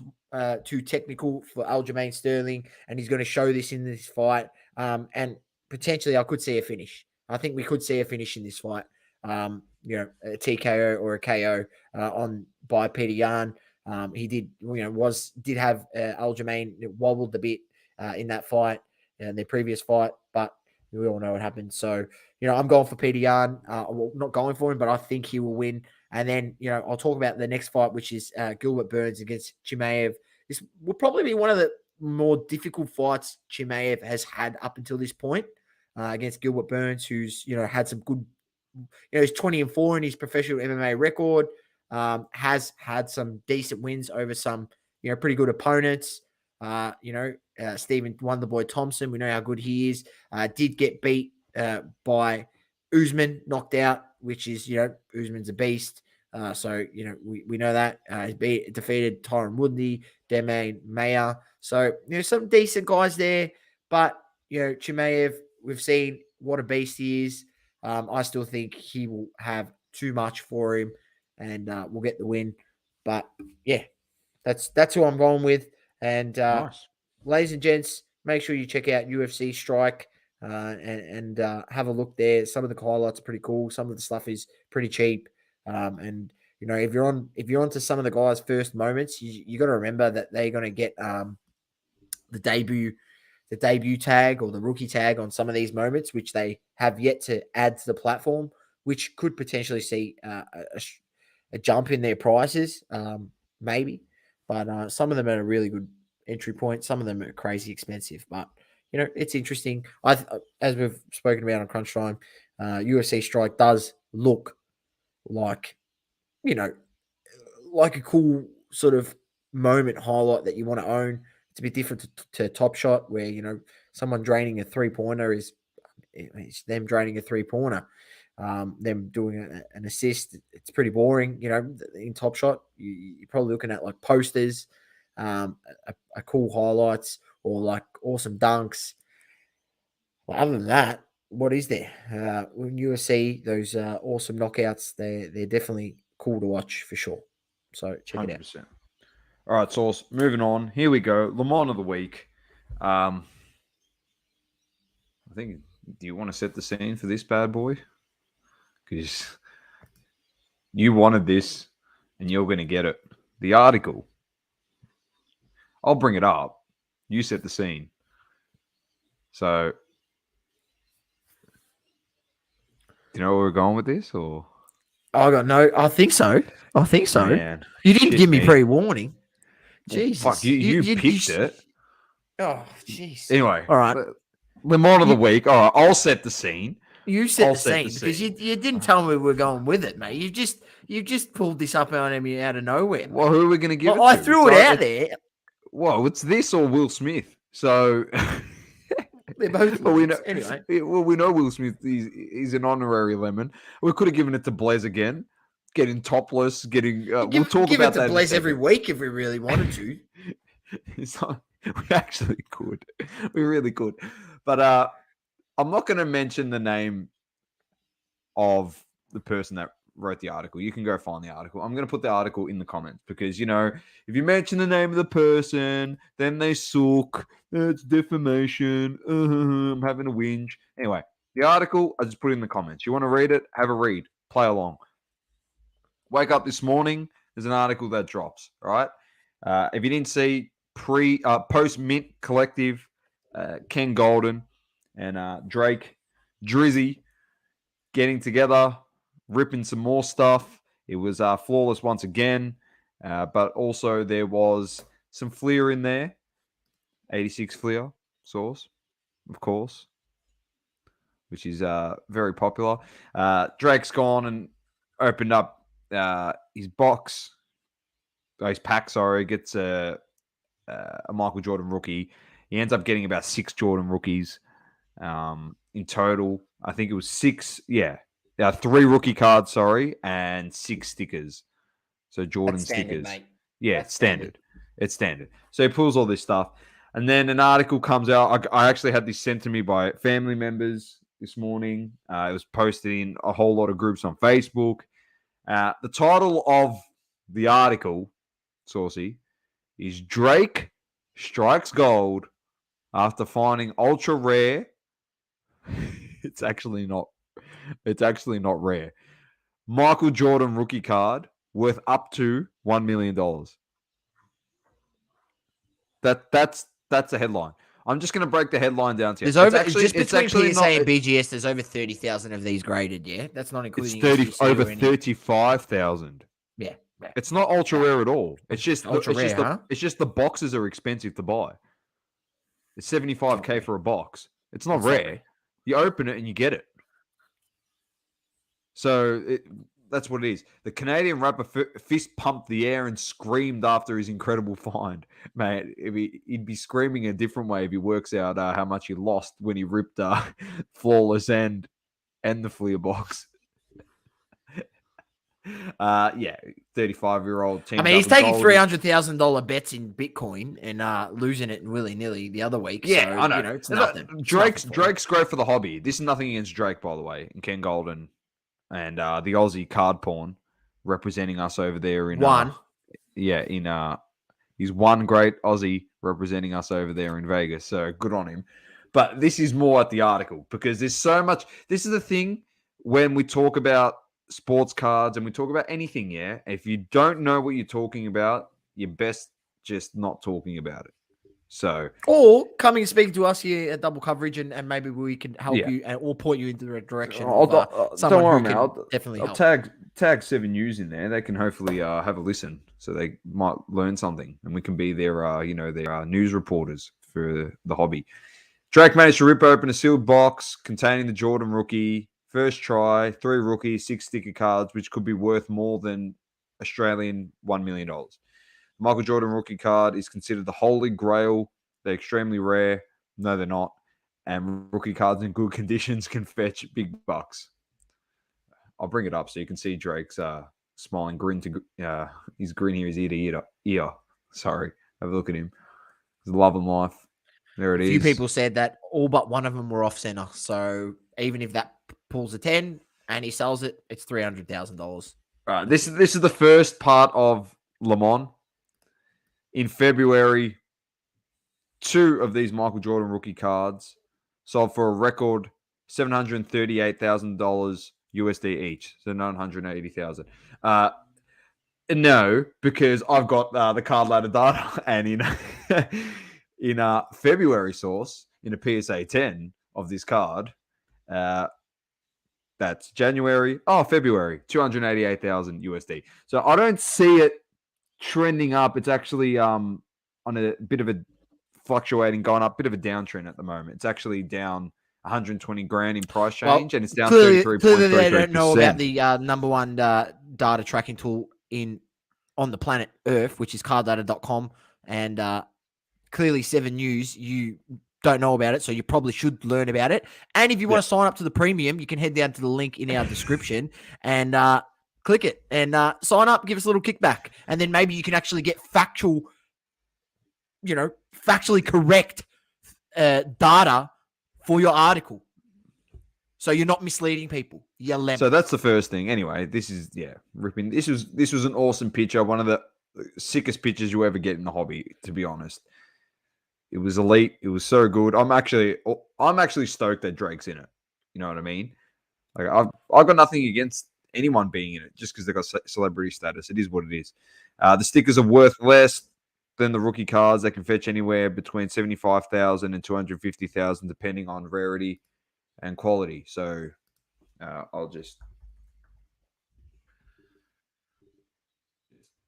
too technical for Aljamain Sterling, and he's going to show this in this fight. And potentially, I could see a finish. I think we could see a finish in this fight. A TKO or a KO by Peter Yan. He did have Aljamain wobbled a bit in that fight, in their previous fight, but we all know what happened. So, I'm going for Peter Yan. Not going for him, but I think he will win. And then, I'll talk about the next fight, which is Gilbert Burns against Chimaev. This will probably be one of the more difficult fights Chimaev has had up until this point against Gilbert Burns, who's, had some good, he's 20-4 in his professional MMA record, has had some decent wins over some, pretty good opponents. Stephen Wonderboy Thompson, we know how good he is. Did get beat by Usman, knocked out, which is, Usman's a beast. So, we know that. He defeated Tyron Woodley, Demain Mayer. So, some decent guys there. But, Chimaev, we've seen what a beast he is. I still think he will have too much for him and we'll get the win. But, yeah, that's who I'm going with. And, nice. Ladies and gents, make sure you check out UFC Strike and have a look there. Some of the highlights are pretty cool. Some of the stuff is pretty cheap. And if you're onto some of the guys' first moments, you got to remember that they're going to get the debut tag or the rookie tag on some of these moments, which they have yet to add to the platform, which could potentially see a jump in their prices, maybe. But some of them are a really good entry point. Some of them are crazy expensive, but it's interesting. As we've spoken about on Crunch Time, UFC Strike does look like, like a cool sort of moment highlight that you want to own. It's a bit different to Top Shot, where someone draining a 3-pointer is them draining a 3-pointer. Them doing an assist, it's pretty boring. In Top Shot, you're probably looking at like posters, a cool highlights, or like awesome dunks. Well, other than that, what is there? When you see those awesome knockouts, they're definitely cool to watch for sure. So check 100%. It out. All right, Sauce. Moving on. Here we go. Le Mans of the week. I think. Do you want to set the scene for this bad boy? Because you wanted this, and you're going to get it. The article. I'll bring it up. You set the scene. So, do you know where we're going with this, or? I think so. Man, you didn't give me pre-warning. Jesus. Fuck, you picked it. Oh, jeez. Anyway, All right. the mod of the week. All right, I'll set the scene. You set the scene because you didn't tell me we're going with it, mate. You just pulled this up on me out of nowhere. Well, who are we going to give it to? I threw it out there. Well, it's this or Will Smith. So they're both. Well, we know, anyway. Well, we know Will Smith. He's an honorary lemon. We could have given it to Blez again, getting topless, getting. We'll talk about that. Give it to Blez every week if we really wanted to. We actually could. We really could, but I'm not going to mention the name of the person that wrote the article. You can go find the article. I'm going to put the article in the comments because, if you mention the name of the person, then they suck. It's defamation. I'm having a whinge. Anyway, the article, I just put it in the comments. You want to read it? Have a read. Play along. Wake up this morning. There's an article that drops. All right. If you didn't see post Mint Collective, Ken Goldin and Drake Drizzy getting together, ripping some more stuff. It was flawless once again, but also there was some Fleer in there. 86 Fleer sauce, of course, which is very popular. Drake's gone and opened up his box, his pack, gets a Michael Jordan rookie. He ends up getting about 6 Jordan rookies in total. I think it was 6, 3 rookie cards, and 6 stickers. So Jordan stickers. Mate. Yeah, it's standard. It's standard. So he pulls all this stuff. And then an article comes out. I actually had this sent to me by family members this morning. It was posted in a whole lot of groups on Facebook. The title of the article, Saucy, is Drake Strikes Gold After Finding Ultra Rare. It's actually not rare. Michael Jordan rookie card worth up to $1 million. That's a headline. I'm just going to break the headline down to you. Between PSA and BGS, there's over 30,000 of these graded. Yeah, that's not including over 35,000. Yeah, it's not ultra rare at all. It's just rare. It's just the boxes are expensive to buy. It's $75K for a box. It's not rare. You open it and you get it. So that's what it is. The Canadian rapper fist pumped the air and screamed after his incredible find. Mate, he'd be screaming a different way if he works out how much he lost when he ripped Flawless and the Fleer box. 35-year-old team. I mean, he's taking $300,000 bets in Bitcoin and losing it willy-nilly the other week. Yeah, so, I know. It's nothing. Drake's great for the hobby. This is nothing against Drake, by the way, and Ken Goldin and the Aussie card porn representing us over there in he's one great Aussie representing us over there in Vegas. So good on him. But this is more at the article because there's so much. This is the thing when we talk about sports cards and we talk about anything. Yeah, if you don't know what you're talking about, you're best just not talking about it. So, or coming and speaking to us here at Double Coverage, and maybe we can help you or point you into the direction. Don't worry, man. I'll tag 7 News in there. They can hopefully have a listen, so they might learn something, and we can be their their news reporters for the hobby. Drake managed to rip open a sealed box containing the Jordan rookie. First try, 3 rookies, 6 sticker cards, which could be worth more than Australian $1 million. Michael Jordan rookie card is considered the holy grail. They're extremely rare. No, they're not. And rookie cards in good conditions can fetch big bucks. I'll bring it up so you can see Drake's smiling grin to his grin here is ear to ear. Sorry, have a look at him. His love and life. There it is. A few people said that all but one of them were off center. So even if that pulls a 10 and he sells it, it's $300,000. This is the first part of Le Mans. In February, 2 of these Michael Jordan rookie cards sold for a record $738,000 USD each, so $980,000. No, because I've got the Cardladder data, and in February source in a PSA 10 of this card, that's February, $288,000 USD. So I don't see it trending up. It's actually on a bit of a fluctuating, going up, bit of a downtrend at the moment. It's actually down 120 grand in price change, and it's down 33.33%. Clearly they don't know about the number one data tracking tool on the planet Earth, which is Cardladder.com, and clearly 7 News, you don't know about it, so you probably should learn about it. And if you want to sign up to the premium, you can head down to the link in our description and click it and sign up, give us a little kickback, and then maybe you can actually get factually correct data for your article, so you're not misleading people. So that's the first thing. Anyway, this is ripping. This was an awesome picture, one of the sickest pictures you ever get in the hobby, to be honest. It was elite. It was so good. I'm actually stoked that Drake's in it. You know what I mean? Like I've got nothing against anyone being in it just because they got celebrity status. It is what it is. The stickers are worth less than the rookie cards. They can fetch anywhere between 75,000 and 250,000, depending on rarity and quality. So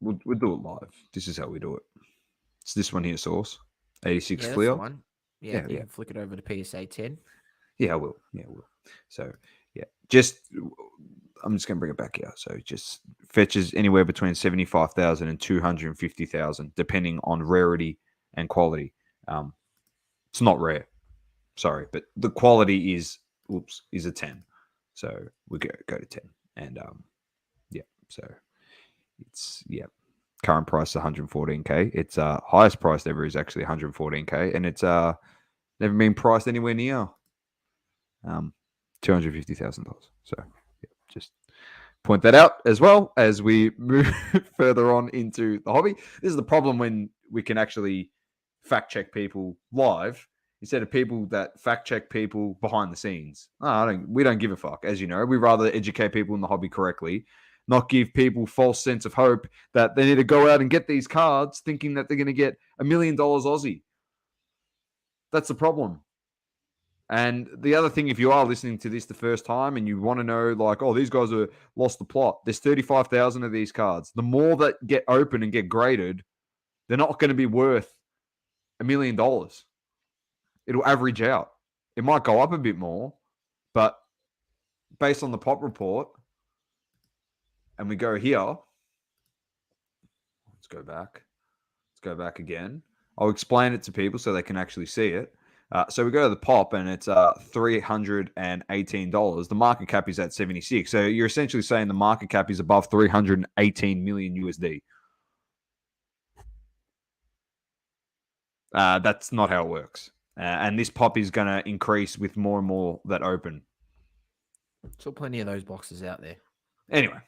we'll do it live. This is how we do it. It's this one here, Source. 86 Fleer. One. Yeah, you can flick it over to PSA 10. Yeah, I will. So, I'm just going to bring it back here. So, just fetches anywhere between 75,000 and 250,000, depending on rarity and quality. It's not rare. Sorry, but the quality is a 10. So, we go to 10. And, so it's, current price 114K. Its highest price ever is actually 114K, and it's never been priced anywhere near $250,000. So just point that out as well as we move further on into the hobby. This is the problem when we can actually fact check people live instead of people that fact check people behind the scenes. We don't give a fuck, as you know. We rather educate people in the hobby correctly, not give people false sense of hope that they need to go out and get these cards thinking that they're going to get $1 million Aussie. That's the problem. And the other thing, if you are listening to this the first time and you want to know, like, oh, these guys are lost the plot, there's 35,000 of these cards. The more that get open and get graded, they're not going to be worth $1 million. It'll average out. It might go up a bit more, but based on the pop report, and we go here. Let's go back. Let's go back again. I'll explain it to people so they can actually see it. So we go to the pop, and it's $318. The market cap is at 76. So you're essentially saying the market cap is above 318 million USD. That's not how it works. And this pop is going to increase with more and more that open. Still plenty of those boxes out there. Anyway.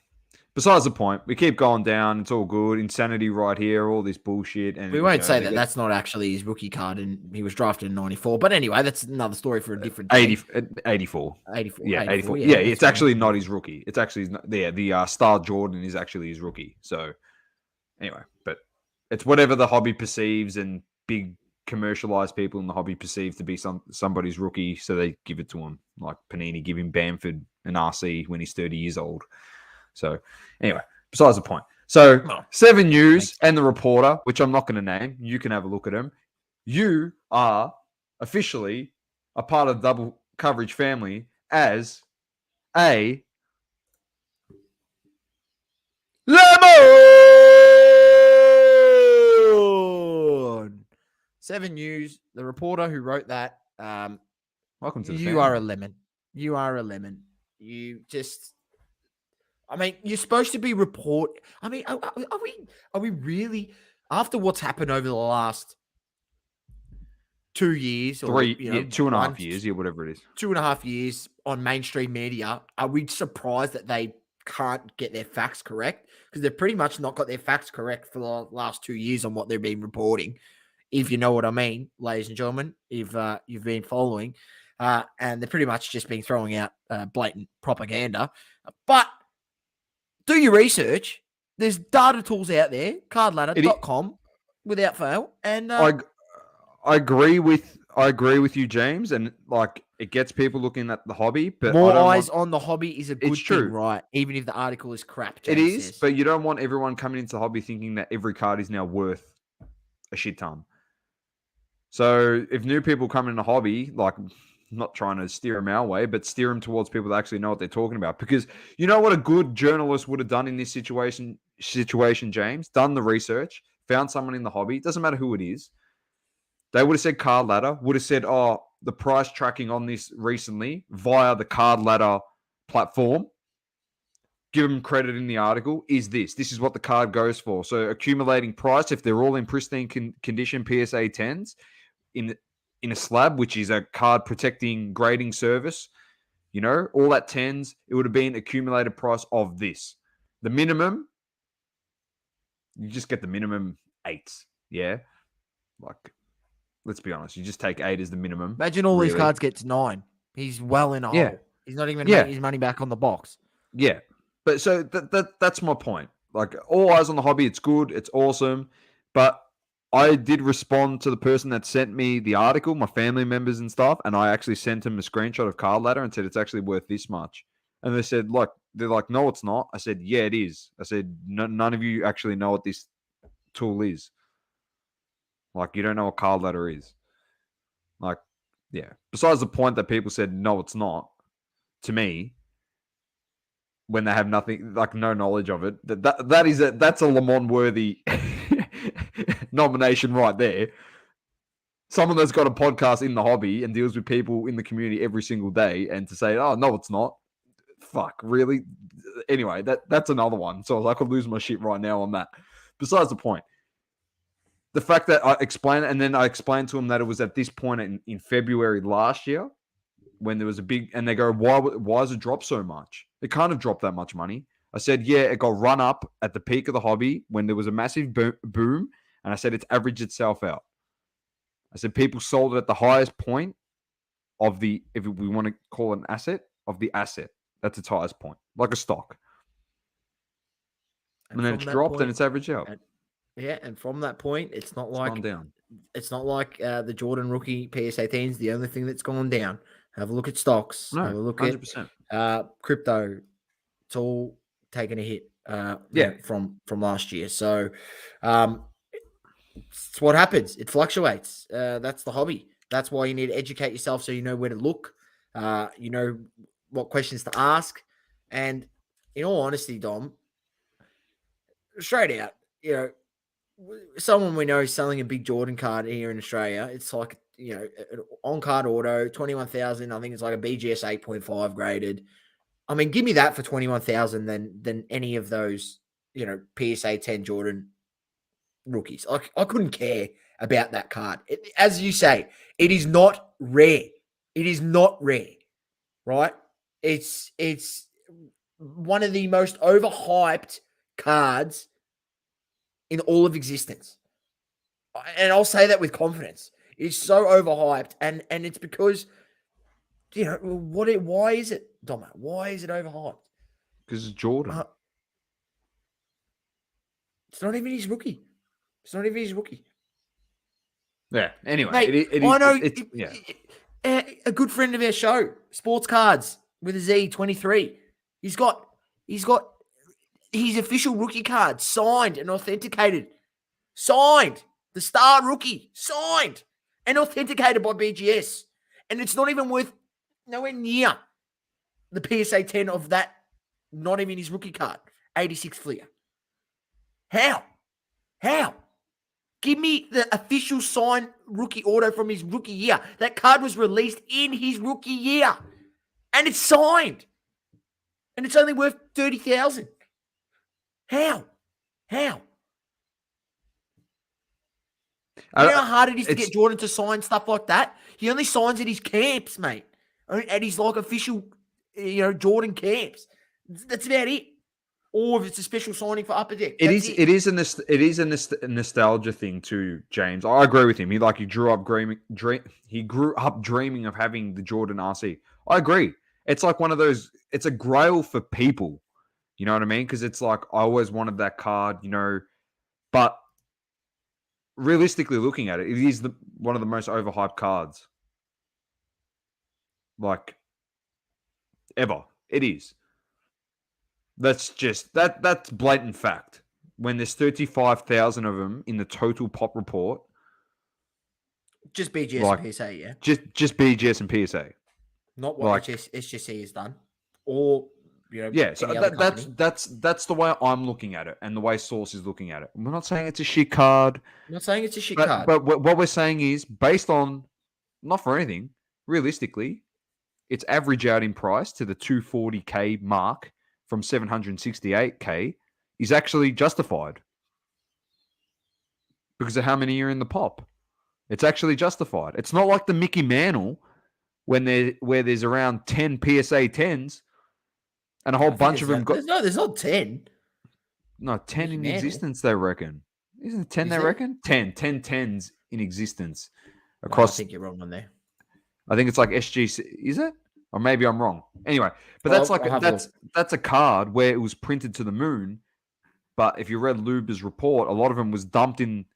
Besides the point, we keep going down. It's all good. Insanity right here, all this bullshit. And we won't say that that's not actually his rookie card, and he was drafted in 94. But anyway, that's another story for a different day. 84. 84. Yeah, 84. Yeah, it's actually not his rookie. It's actually the Star Jordan is actually his rookie. So anyway, but it's whatever the hobby perceives, and big commercialized people in the hobby perceive to be somebody's rookie, so they give it to him. Like Panini giving Bamford an RC when he's 30 years old. So anyway, besides the point. So 7 News and the reporter, which I'm not going to name, you can have a look at him. You are officially a part of the Double Coverage family as a lemon. 7 News, the reporter who wrote that. Welcome to the family. You are a lemon. You are a lemon. You just... I mean, you're supposed to be report. I mean, are we really, after what's happened over the last 2 years or 2.5 years, whatever it is, 2.5 years on mainstream media, are we surprised that they can't get their facts correct? Because they've pretty much not got their facts correct for the last 2 years on what they've been reporting, if you know what I mean, ladies and gentlemen, if you've been following, and they're pretty much just been throwing out blatant propaganda, but do your research. There's data tools out there, cardladder.com, without fail. And I agree with you, James. And like It gets people looking at the hobby, but more eyes on the hobby is a good thing, right? Even if the article is crap, James it is, says. but you don't want everyone coming into the hobby thinking that every card is now worth a shit ton. So if new people come in the hobby, like, not trying to steer them our way, but steer them towards people that actually know what they're talking about. Because you know what a good journalist would have done in this situation, James? Done the research, found someone in the hobby. Doesn't matter who it is. They would have said Cardladder, would have said, oh, the price tracking on this recently via the Cardladder platform. Give them credit in the article, is this. This is what the card goes for. So accumulating price, if they're all in pristine condition PSA 10s, in a slab, which is a card protecting grading service, you know, all that 10s, it would have been accumulated price of this. The minimum, you just get the minimum 8s. Yeah. Like, let's be honest. You just take 8 as the minimum. Imagine all these cards get to 9. He's well in a hole. He's not even making his money back on the box. Yeah. But so that's my point. Like, all eyes on the hobby. It's good. It's awesome. But I did respond to the person that sent me the article, my family members and stuff, and I actually sent them a screenshot of Cardladder and said it's actually worth this much. And they said, like, they're like, no, it's not. I said, yeah, it is. I said, none of you actually know what this tool is. Like, you don't know what Cardladder is. Like, yeah. Besides the point that people said, no, it's not, to me, when they have nothing, like, no knowledge of it, that's a Lamont worthy nomination right there. Someone that's got a podcast in the hobby and deals with people in the community every single day, and to say, oh, no, it's not. Fuck, really? Anyway, that's another one. So I could lose my shit right now on that. Besides the point, the fact that I explained it, and then I explained to him that it was at this point in February last year when there was a big, and they go, why has it dropped so much? It can't have dropped that much money. I said, yeah, it got run up at the peak of the hobby when there was a massive boom, and I said it's averaged itself out. I said people sold it at the highest point of the, if we want to call it an asset, of the asset. That's its highest point, like a stock. And then it's dropped and it's averaged out. And from that point, it's not like gone down. It's not like the Jordan rookie PSA 10s. The only thing that's gone down. Have a look at stocks. No, have a look 100%. at crypto. It's all taken a hit. From last year. So, it's what happens. It fluctuates. That's the hobby. That's why you need to educate yourself so you know where to look. You know what questions to ask. And in all honesty, Dom, straight out, you know, someone we know is selling a big Jordan card here in Australia. It's like, you know, an on-card auto, 21,000. I think it's like a BGS 8.5 graded. I mean, give me that for 21,000 than any of those, you know, PSA 10 Jordan rookies. I couldn't care about that card. As you say, it is not rare. It is not rare, right? It's one of the most overhyped cards in all of existence. And I'll say that with confidence. It's so overhyped. And it's because, you know, why is it, Doma? Why is it overhyped? Because it's Jordan. It's not even his rookie. Yeah. Anyway, mate, I know. A good friend of our show, Sports Cards with a Z 23. He's got his official rookie card signed and authenticated. Signed. The star rookie. Signed and authenticated by BGS. And it's not even worth nowhere near the PSA 10 of that, not even his rookie card. 86 Fleer. How? Give me the official signed rookie auto from his rookie year. That card was released in his rookie year. And it's signed. And it's only worth 30,000. How? You know how hard it is to get Jordan to sign stuff like that? He only signs at his camps, mate. At his like official, you know, Jordan camps. That's about it. Or if it's a special signing for Upper Deck. It is a nostalgia thing too, James. I agree with him. He grew up dreaming of having the Jordan RC. I agree. It's like one of those. It's a grail for people. You know what I mean? Because it's like I always wanted that card. You know, but realistically looking at it, it is one of the most overhyped cards. like ever. It is. That's blatant fact. When there's 35,000 of them in the total pop report, just BGS and PSA, yeah. Just BGS and PSA, not what HGC has done, or yeah. So any other company. that's the way I'm looking at it, and the way Source is looking at it. We're not saying it's a shit card. I'm not saying it's a shit card, but what we're saying is based on, not for anything, realistically, its average out in price to the 240K mark from 768K is actually justified because of how many are in the pop. It's actually justified. It's not like the Mickey Mantle where there's around 10 PSA 10s and a whole bunch of them got... There's not 10. No, 10 in existence, they reckon. Isn't it 10 they reckon? 10 10s in existence across... I think you're wrong on there. I think it's like SGC, is it? Or maybe I'm wrong. Anyway, but that's a card where it was printed to the moon. But if you read Luba's report, a lot of them was dumped in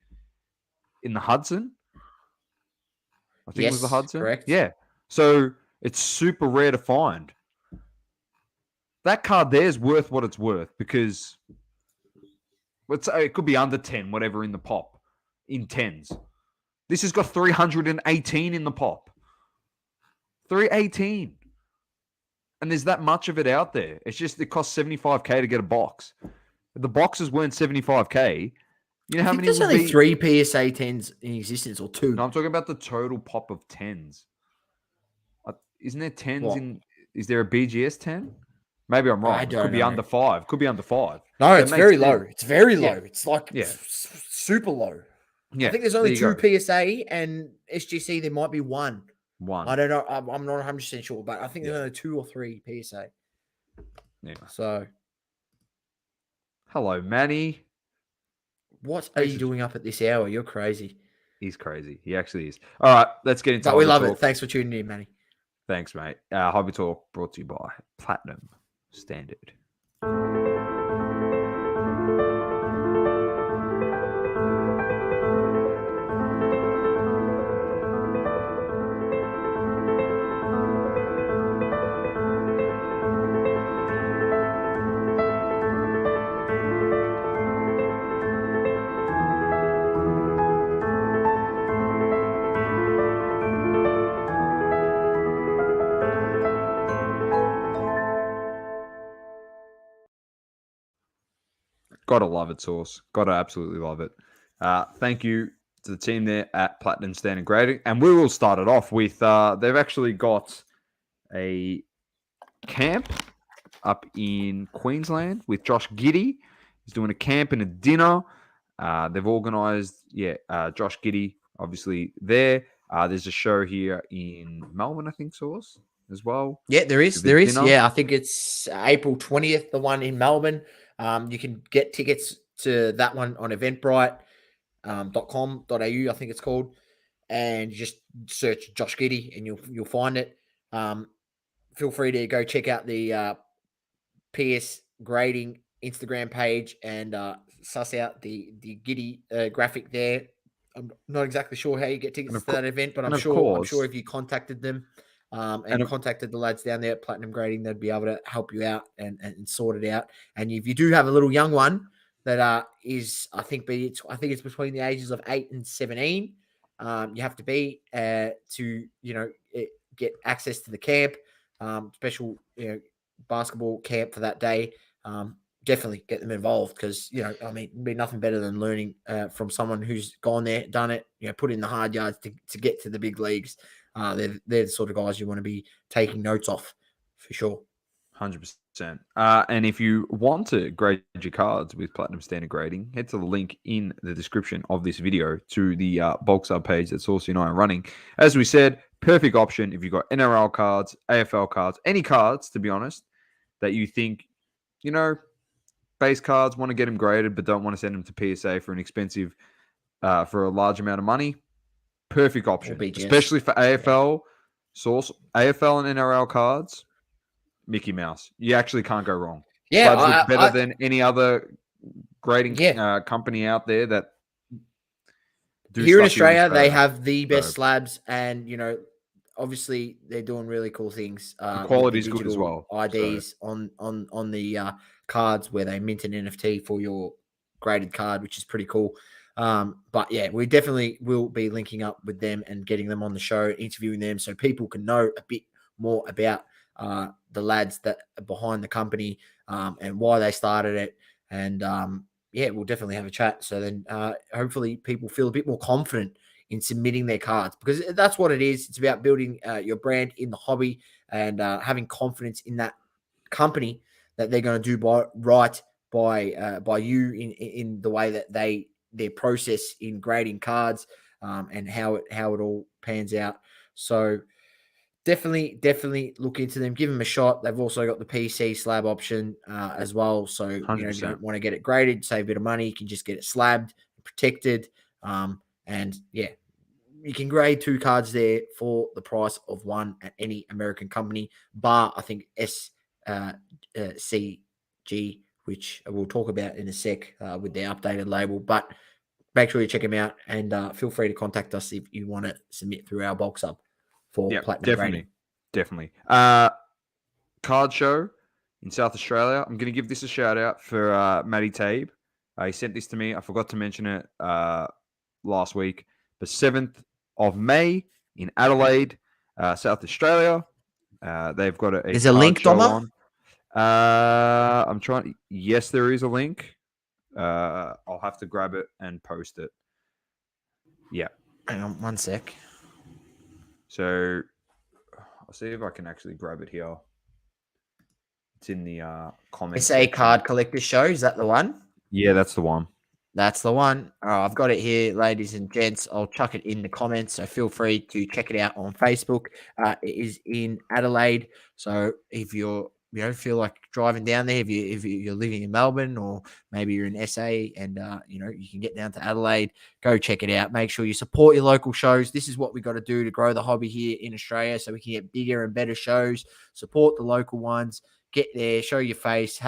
the Hudson. I think it was the Hudson. Correct. Yeah. So it's super rare to find. That card there is worth what it's worth because it could be under 10, whatever in the pop, in 10s. This has got 318 in the pop. 318. And there's that much of it out there. It's just it costs $75K to get a box. If the boxes weren't $75K, you know how many? There's only 3 PSA 10s in existence, or 2. No, I'm talking about the total pop of 10s. Isn't there 10s in? Is there a BGS 10? Maybe I'm wrong. It could be under 5. Could be under 5. No, it's very low. It's very low. Yeah. It's like super low. Yeah. I think there's only 2 PSA, and SGC there might be 1. I don't know. I'm not 100% sure, but I think there's only 2 or 3 PSA. Yeah. So, hello, Manny. What are you doing up at this hour? You're crazy. He's crazy. He actually is. All right, let's get into it. But we love it. Thanks for tuning in, Manny. Thanks, mate. Hobby Talk brought to you by Platinum Standard. Gotta love it, Source. Gotta absolutely love it. Thank you to the team there at Platinum Standard Grading. And we will start it off with, they've actually got a camp up in Queensland with Josh Giddey. He's doing a camp and a dinner. They've organised, Josh Giddey, obviously, there. There's a show here in Melbourne, I think, Source, as well. Yeah, there is. Yeah, I think it's April 20th, the one in Melbourne. You can get tickets to that one on eventbrite.com.au, I think it's called, and just search Josh Giddey and you'll find it. Feel free to go check out the PS Grading Instagram page and suss out the Giddey graphic there. I'm not exactly sure how you get tickets to that event, but I'm sure if you contacted them and contacted the lads down there at Platinum Grading, they'd be able to help you out and sort it out. And if you do have a little young one that is, I think it's between the ages of 8 and 17, you have to be to get access to the camp, special basketball camp for that day. Definitely get them involved because it'd be nothing better than learning from someone who's gone there, done it, put in the hard yards to get to the big leagues. They're the sort of guys you want to be taking notes off for sure. 100%. And if you want to grade your cards with Platinum Standard Grading, head to the link in the description of this video to the bulk sub page that Saucy and I are running. As we said, perfect option if you've got NRL cards, AFL cards, any cards, to be honest, that you think, base cards, want to get them graded but don't want to send them to PSA for an expensive, for a large amount of money. Perfect option, especially for AFL, Source, AFL and NRL cards. Mickey Mouse. You actually can't go wrong. Yeah, Slabs look better than any other grading company out there that do here in Australia. They have the best slabs, and obviously they're doing really cool things. The With quality the is good as digital well. IDs on the cards where they mint an NFT for your graded card, which is pretty cool. But yeah, we definitely will be linking up with them and getting them on the show, interviewing them, so people can know a bit more about the lads that are behind the company and why they started it. And yeah, we'll definitely have a chat. So then hopefully people feel a bit more confident in submitting their cards, because that's what it is. It's about building your brand in the hobby and having confidence in that company that they're going to do right by you in the way that their process in grading cards and how it all pans out. So definitely look into them, give them a shot. They've also got the PC slab option as well. So, you know, if you 100%. don't want to get it graded, save a bit of money, you can just get it slabbed, protected. And yeah, you can grade 2 cards there for the price of 1 at any American company, bar, I think, SCG, which we'll talk about in a sec with their updated label. But make sure you check them out, and feel free to contact us if you want to submit through our bulk sub for platinum grading. Definitely. Card show in South Australia. I'm going to give this a shout out for Matty Tabe. He sent this to me. I forgot to mention it last week. The 7th of May in Adelaide, South Australia. They've got a There's a link, show Doma? on. I'm trying. Yes, there is a link. I'll have to grab it and post it. Yeah. Hang on 1 sec. So I'll see if I can actually grab it here. It's in the comments. SA Card Collector Show. Is that the one? Yeah, that's the one. That's the one. I've got it here, ladies and gents. I'll chuck it in the comments, so feel free to check it out on Facebook. It is in Adelaide, so if you feel like driving down there, if you're living in Melbourne or maybe you're in SA and you can get down to Adelaide, go check it out. Make sure you support your local shows. This is what we got to do to grow the hobby here in Australia, so we can get bigger and better shows. Support the local ones. Get there, show your face,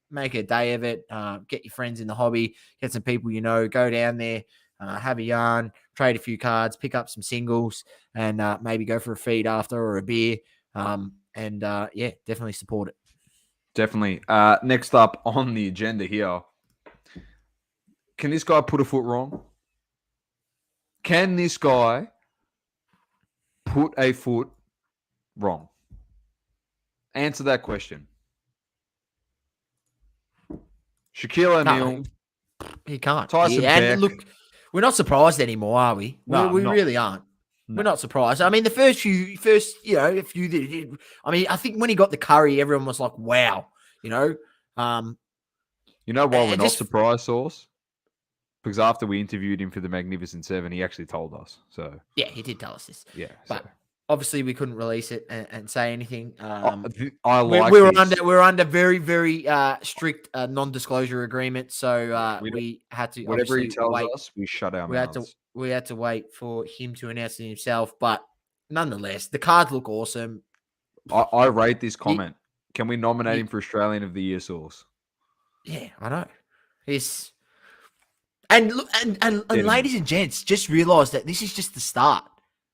make a day of it. Get your friends in the hobby, get some people go down there, have a yarn, trade a few cards, pick up some singles, and maybe go for a feed after or a beer. Yeah, definitely support it. Definitely. Next up on the agenda here, can this guy put a foot wrong? Can this guy put a foot wrong? Answer that question. Shaquille O'Neal. He can't. Tyson Beck. And look, we're not surprised anymore, are we? No, we really aren't. No. We're not surprised. I mean, the first few, I think when he got the curry, everyone was like, wow, You know why we're not surprised, Sauce? Because after we interviewed him for the Magnificent Seven, he actually told us. So yeah, he did tell us this. Yeah, but obviously we couldn't release it and say anything. We're under very, very strict non-disclosure agreement, so we had to. Whatever he tells us, we shut our mouths. We had to wait for him to announce it himself, but nonetheless, the cards look awesome. I rate this comment. Can we nominate him for Australian of the Year, Sauce? Yeah, I know. And look, and ladies and gents, just realize that this is just the start.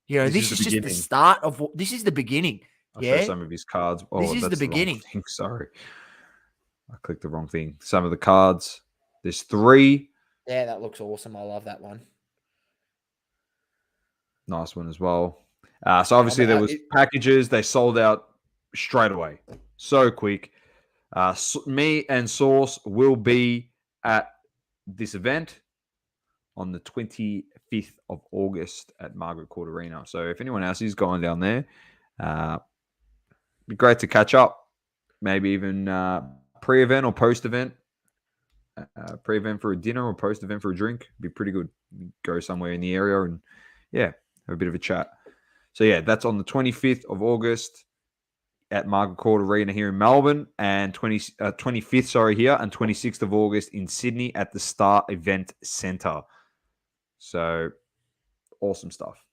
This is just the start of this is the beginning. I'll show some of his cards. Oh, this is the beginning. Sorry. I clicked the wrong thing. Some of the cards. There's 3. Yeah, that looks awesome. I love that one. Nice one as well. So obviously there was packages. They sold out straight away. So quick. Me and Sauce will be at this event on the 25th of August at Margaret Court Arena. So if anyone else is going down there, be great to catch up. Maybe even pre-event or post-event. Pre-event for a dinner or post-event for a drink. Be pretty good. Go somewhere in the area and, have a bit of a chat. So, that's on the 25th of August at Margaret Court Arena here in Melbourne, and 25th, here, and 26th of August in Sydney at the Star Event Centre. So, awesome stuff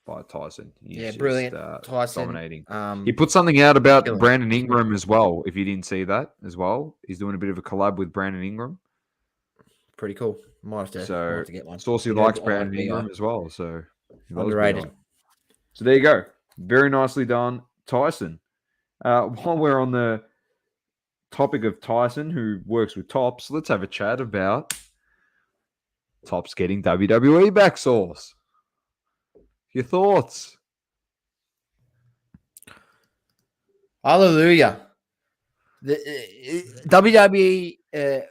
by Tyson. He's brilliant. Tyson. Dominating. He put something out about Brandon Ingram as well, if you didn't see that as well. He's doing a bit of a collab with Brandon Ingram. Pretty cool. Might have to get one. Saucy likes Brandon Ingram as well. So underrated. So there you go. Very nicely done, Tyson. While we're on the topic of Tyson, who works with Tops, let's have a chat about Tops getting WWE back, Sauce. Your thoughts? Hallelujah. The WWE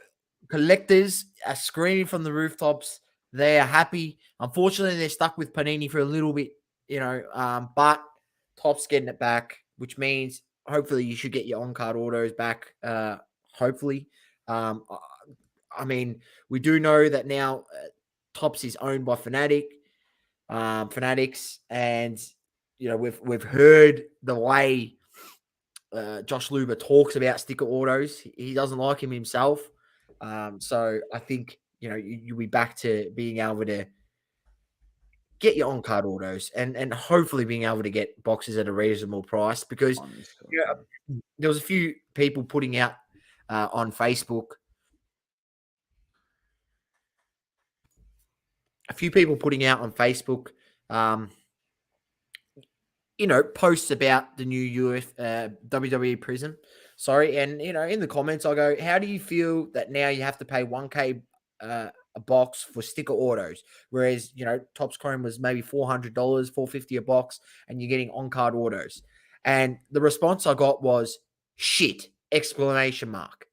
collectors are screaming from the rooftops. They are happy. Unfortunately, they're stuck with Panini for a little bit, but Top's getting it back, which means hopefully you should get your on-card autos back. Hopefully. I mean, we do know that now Tops is owned by Fanatics, and we've heard the way Josh Luber talks about sticker autos. He doesn't like him himself. So I think, you'll be back to being able to get your on-card autos and hopefully being able to get boxes at a reasonable price, because there was a few people putting out on Facebook. Posts about the new WWE Prism. Sorry. And, in the comments, I go, how do you feel that now you have to pay $1K a box for sticker autos? Whereas, Topps Chrome was maybe $400, $450 a box, and you're getting on-card autos. And the response I got was, shit, exclamation mark.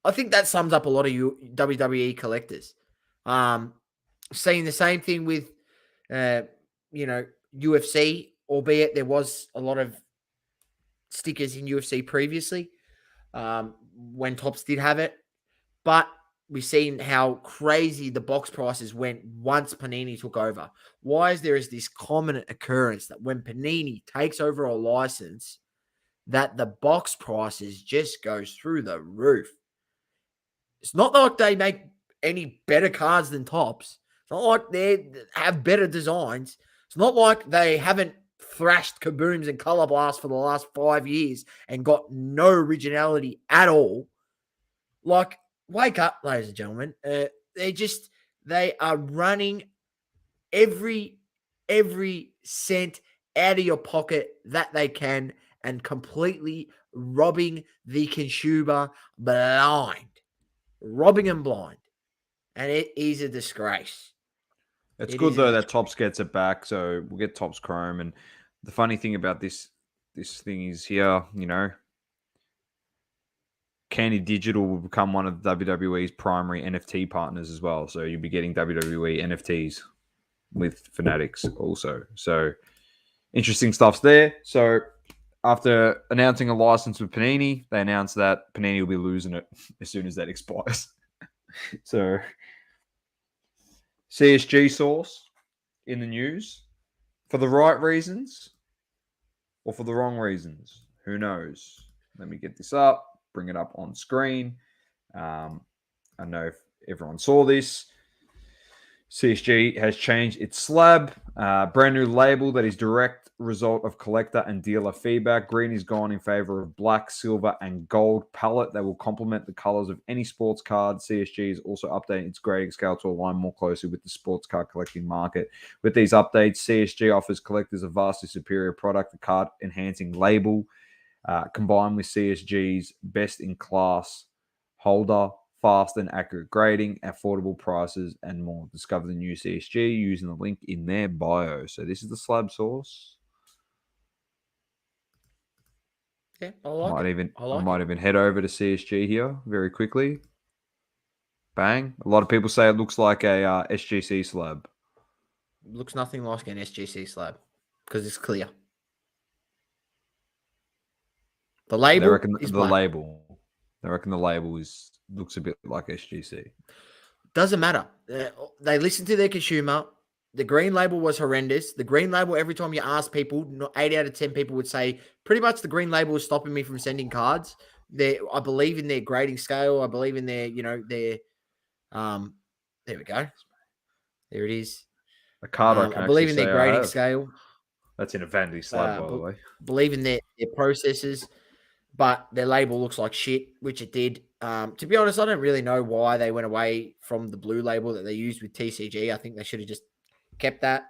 I think that sums up a lot of you WWE collectors. Seeing the same thing with, UFC, albeit there was a lot of stickers in UFC previously when Topps did have it. But we've seen how crazy the box prices went once Panini took over. Why is there this common occurrence that when Panini takes over a license, that the box prices just goes through the roof? It's not like they make any better cards than Topps. It's not like they have better designs. It's not like they haven't thrashed Kabooms and Color Blast for the last 5 years and got no originality at all. Like, wake up, ladies and gentlemen. They are running every cent out of your pocket that they can and completely robbing the consumer blind. Robbing them blind. And it is a disgrace. It's good, though, that Topps gets it back, so we'll get Topps Chrome. And the funny thing about this thing is here, Candy Digital will become one of WWE's primary NFT partners as well. So you'll be getting WWE NFTs with Fanatics also. So interesting stuff's there. So after announcing a license with Panini, they announced that Panini will be losing it as soon as that expires. So CSG Source in the news for the right reasons or for the wrong reasons. Who knows? Let me get this up, bring it up on screen. I know if everyone saw this. CSG has changed its slab, brand new label that is direct result of collector and dealer feedback. Green is gone in favor of black, silver, and gold palette that will complement the colors of any sports card. CSG is also updating its grading scale to align more closely with the sports card collecting market. With these updates, CSG offers collectors a vastly superior product, a card enhancing label, combined with CSG's best-in-class holder, fast and accurate grading, affordable prices, and more. Discover the new CSG using the link in their bio. So this is the slab source. Yeah, I like it. I might even head over to CSG here very quickly. Bang. A lot of people say it looks like a SGC slab. It looks nothing like an SGC slab because it's clear. The label They reckon is the black. label. They reckon the label looks a bit like SGC. Doesn't matter. They listen to their consumer. The green label was horrendous. The green label, every time you ask people, 8 out of 10 people would say pretty much the green label is stopping me from sending cards. I believe in their grading scale. I believe in their, there we go. There it is. A card I can I believe in say their grading scale. That's in a vanity slab, by the way. Believe in their processes, but their label looks like shit, which it did. To be honest, I don't really know why they went away from the blue label that they used with TCG. I think they should have just kept that.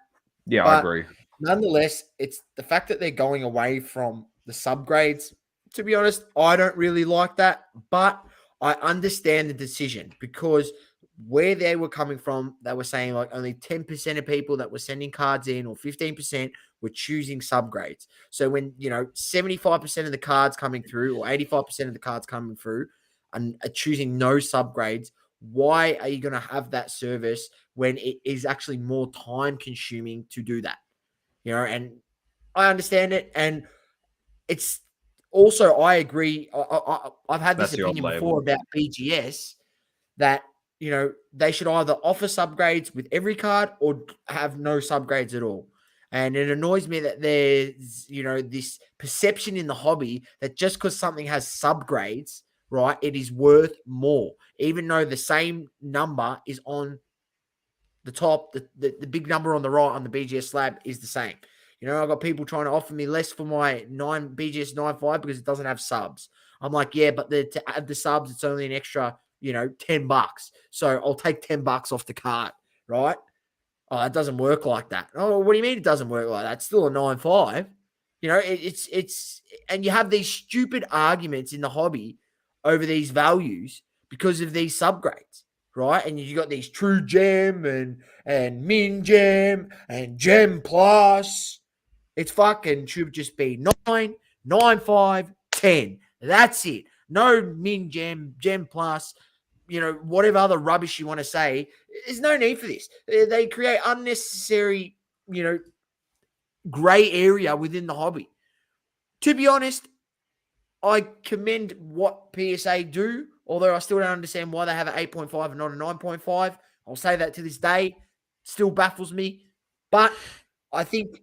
Yeah, But I agree. nonetheless, it's the fact that they're going away from the subgrades. To be honest, I don't really like that, but I understand the decision because where they were coming from, they were saying like only 10% of people that were sending cards in or 15% were choosing subgrades. So when, 75% of the cards coming through or 85% of the cards coming through and are choosing no subgrades, why are you going to have that service when it is actually more time consuming to do that? And I understand it. And it's also, I agree. I've had this That's the old opinion label. before about BGS that, they should either offer subgrades with every card or have no subgrades at all. And it annoys me that there's, this perception in the hobby that just because something has subgrades, right, it is worth more, even though the same number is on the top, the big number on the right on the BGS slab is the same. I've got people trying to offer me less for my BGS 9.5 because it doesn't have subs. I'm like, yeah, but to add the subs, it's only an extra, $10. So I'll take $10 off the card, right? Oh, it doesn't work like that. Oh, what do you mean it doesn't work like that? It's still a 9.5. It's and you have these stupid arguments in the hobby over these values because of these subgrades, right? And you got these true gem and min gem and gem plus. It's fucking should just be 9, 9.5, 10. That's it. No min gem plus, whatever other rubbish you want to say. There's no need for this. They create unnecessary, gray area within the hobby. To be honest, I commend what PSA do, although I still don't understand why they have an 8.5 and not a 9.5. I'll say that to this day. Still baffles me. But I think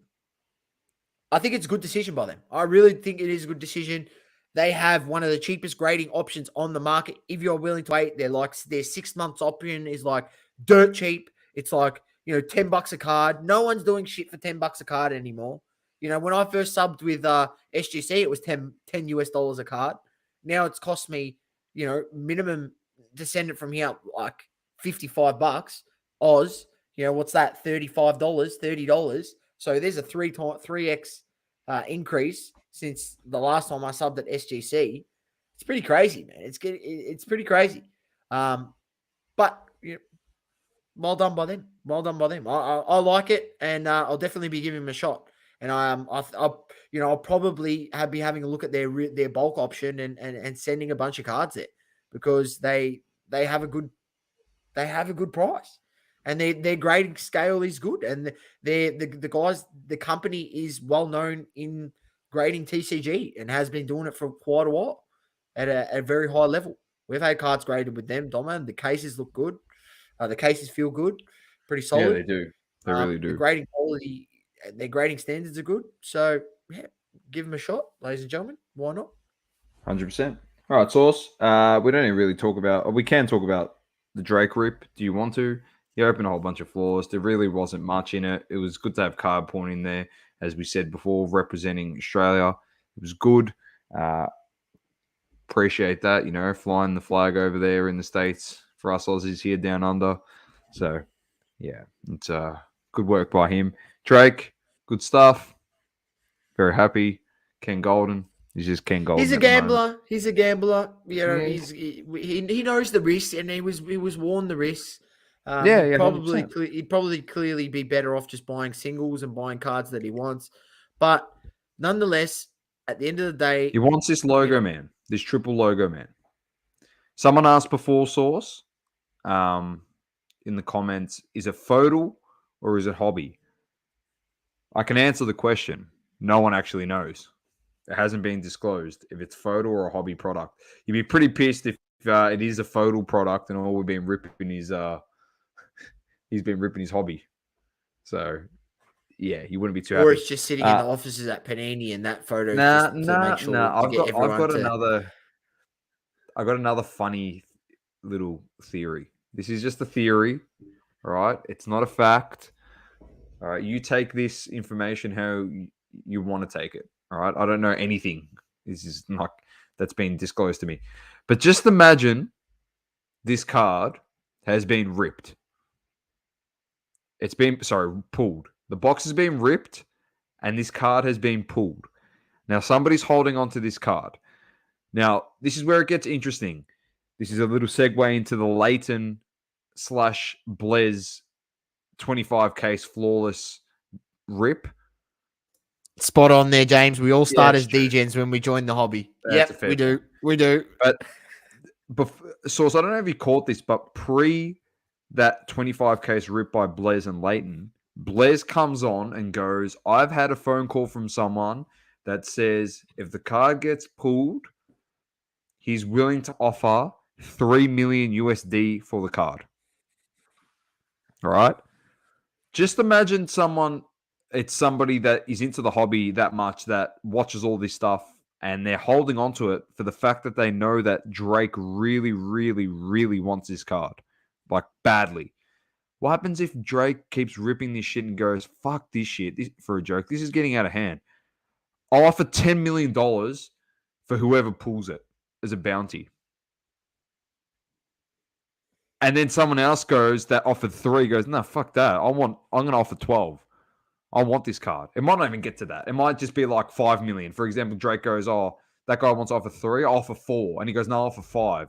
it's a good decision by them. I really think it is a good decision. They have one of the cheapest grading options on the market. If you're willing to wait, their 6 months option is like dirt cheap. It's like, $10 a card. No one's doing shit for $10 a card anymore. When I first subbed with SGC, it was 10 US dollars a card. Now it's cost me, minimum to send it from here, like $55 Oz. What's that? $35, $30. So there's a 3x increase since the last time I subbed at SGC. It's pretty crazy, man. It's pretty crazy. But well done by them. Well done by them. I like it, and I'll definitely be giving them a shot. And I'll probably be having a look at their bulk option and sending a bunch of cards there because they have a good price. And their grading scale is good. And the guys, the company is well known in grading TCG and has been doing it for quite a while at a very high level. We've had cards graded with them, Doma, and the cases look good. The cases feel good, pretty solid. Yeah, they do. They really do. The grading quality, their grading standards are good. So, yeah, give them a shot, ladies and gentlemen. Why not? 100%. All right, Sauce. We don't even really talk about, or we can talk about the Drake rip. Do you want to? He opened a whole bunch of flaws. There really wasn't much in it. It was good to have card porn in there, as we said before, representing Australia. It was good. Appreciate that, flying the flag over there in the States for us Aussies here down under. So, yeah, it's good work by him. Drake, good stuff. Very happy. Ken Goldin. He's just Ken Goldin. He's a gambler. He's a gambler. He knows the risks, and he was warned the risks. He'd probably clearly be better off just buying singles and buying cards that he wants. But nonetheless, at the end of the day, he wants this logo, man. This triple logo, man. Someone asked before, Source, in the comments, is it photo or is it hobby? I can answer the question. No one actually knows. It hasn't been disclosed if it's photo or a hobby product. You'd be pretty pissed if it is a photo product and all we've been ripping his he's been ripping his hobby. So yeah, you wouldn't be too happy. Or it's just sitting in the offices at Panini and that photo to make sure I've got another funny little theory. This is just a theory, all right? It's not a fact. All right, you take this information how you want to take it. All right, I don't know anything. This is not that's been disclosed to me, but just imagine this card has been ripped. It's been pulled. The box has been ripped and this card has been pulled. Now, somebody's holding on to this card. Now, this is where it gets interesting. This is a little segue into the Layton / Blez 25 case flawless rip. Spot on there, James. We all start as DGens when we join the hobby. Yep, we do. We do. But Source, I don't know if you caught this, but pre that 25 case rip by Blez and Layton, Blez comes on and goes, I've had a phone call from someone that says if the card gets pulled, he's willing to offer 3 million USD for the card. All right? Just imagine it's somebody that is into the hobby that much, that watches all this stuff, and they're holding on to it for the fact that they know that Drake really, really, really wants this card. Like, badly. What happens if Drake keeps ripping this shit and goes, fuck this shit for a joke? This is getting out of hand. I'll offer $10 million for whoever pulls it as a bounty. And then someone else goes that offered 3 goes, no, fuck that. I'm going to offer 12. I want this card. It might not even get to that. It might just be like 5 million. For example, Drake goes, oh, that guy wants to offer 3. I'll offer 4. And he goes, no, I'll offer 5.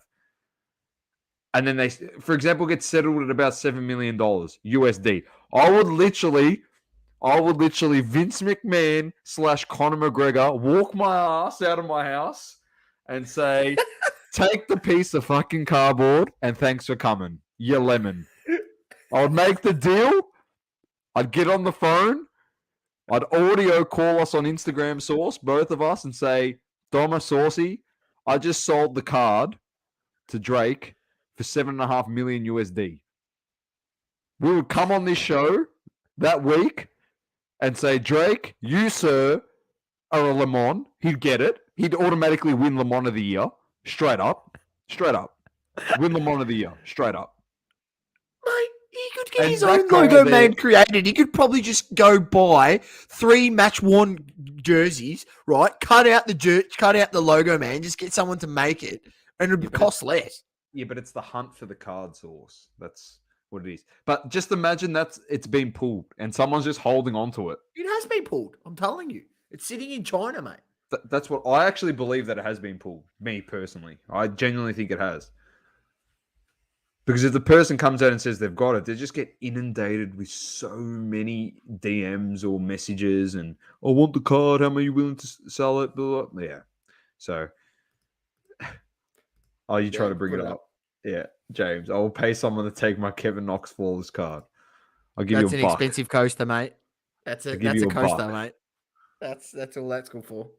And then they, for example, get settled at about $7 million USD. I would literally Vince McMahon / Conor McGregor walk my ass out of my house and say, take the piece of fucking cardboard and thanks for coming, you lemon. I would make the deal. I'd get on the phone. I'd audio call us on Instagram, Source, both of us, and say, Doma Saucy, I just sold the card to Drake for 7.5 million USD. We would come on this show that week and say, Drake, you, sir, are a Le Mans. He'd get it. He'd automatically win Le Mans of the Year. Straight up. Win Le Mans of the Year. Straight up. Mate, he could get his own logo man created. He could probably just go buy 3 match-worn jerseys, right? Cut out the logo man, just get someone to make it, and it would cost less. Yeah, but it's the hunt for the card, Source. That's what it is. But just imagine it's been pulled and someone's just holding on to it. It has been pulled. I'm telling you. It's sitting in China, mate. That's what I actually believe, that it has been pulled. Me personally. I genuinely think it has. Because if the person comes out and says they've got it, they just get inundated with so many DMs or messages and, I want the card. How are you willing to sell it? Blah, blah. Yeah. So, you try to bring it up. Yeah, James, I will pay someone to take my Kevin Knox flawless card. I'll give you a buck. That's an expensive coaster, mate. That's a coaster, mate. That's all that's good for.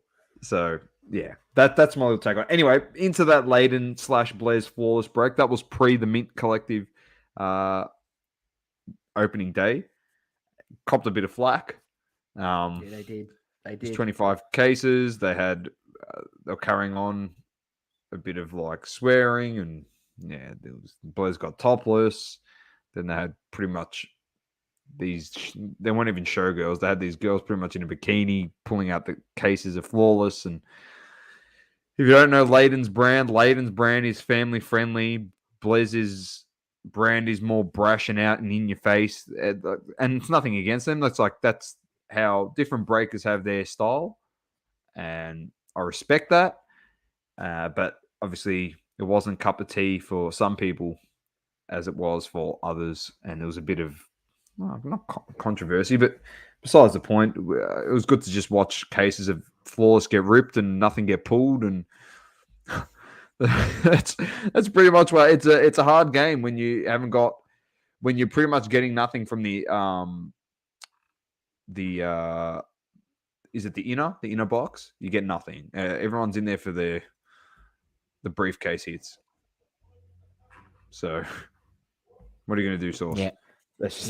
So yeah, that's my little take on it. Anyway, into that Layton / Blez flawless break. That was pre the Mint Collective opening day. Copped a bit of flack. Yeah, they did. 25 cases. They were carrying on a bit of like swearing, and yeah, Blez got topless. Then they had pretty much they weren't even showgirls. They had these girls pretty much in a bikini pulling out the cases of flawless. And if you don't know Layton's brand is family friendly. Blez's brand is more brash and out and in your face. And it's nothing against them. That's how different breakers have their style. And I respect that. But obviously it wasn't cup of tea for some people as it was for others. And there was a bit of, not controversy, but besides the point, it was good to just watch cases of flawless get ripped and nothing get pulled. And that's pretty much why it's a hard game when you're pretty much getting nothing from the is it the inner box? You get nothing. Everyone's in there for the briefcase hits. So what are you going to do, Sauce? Yeah. That's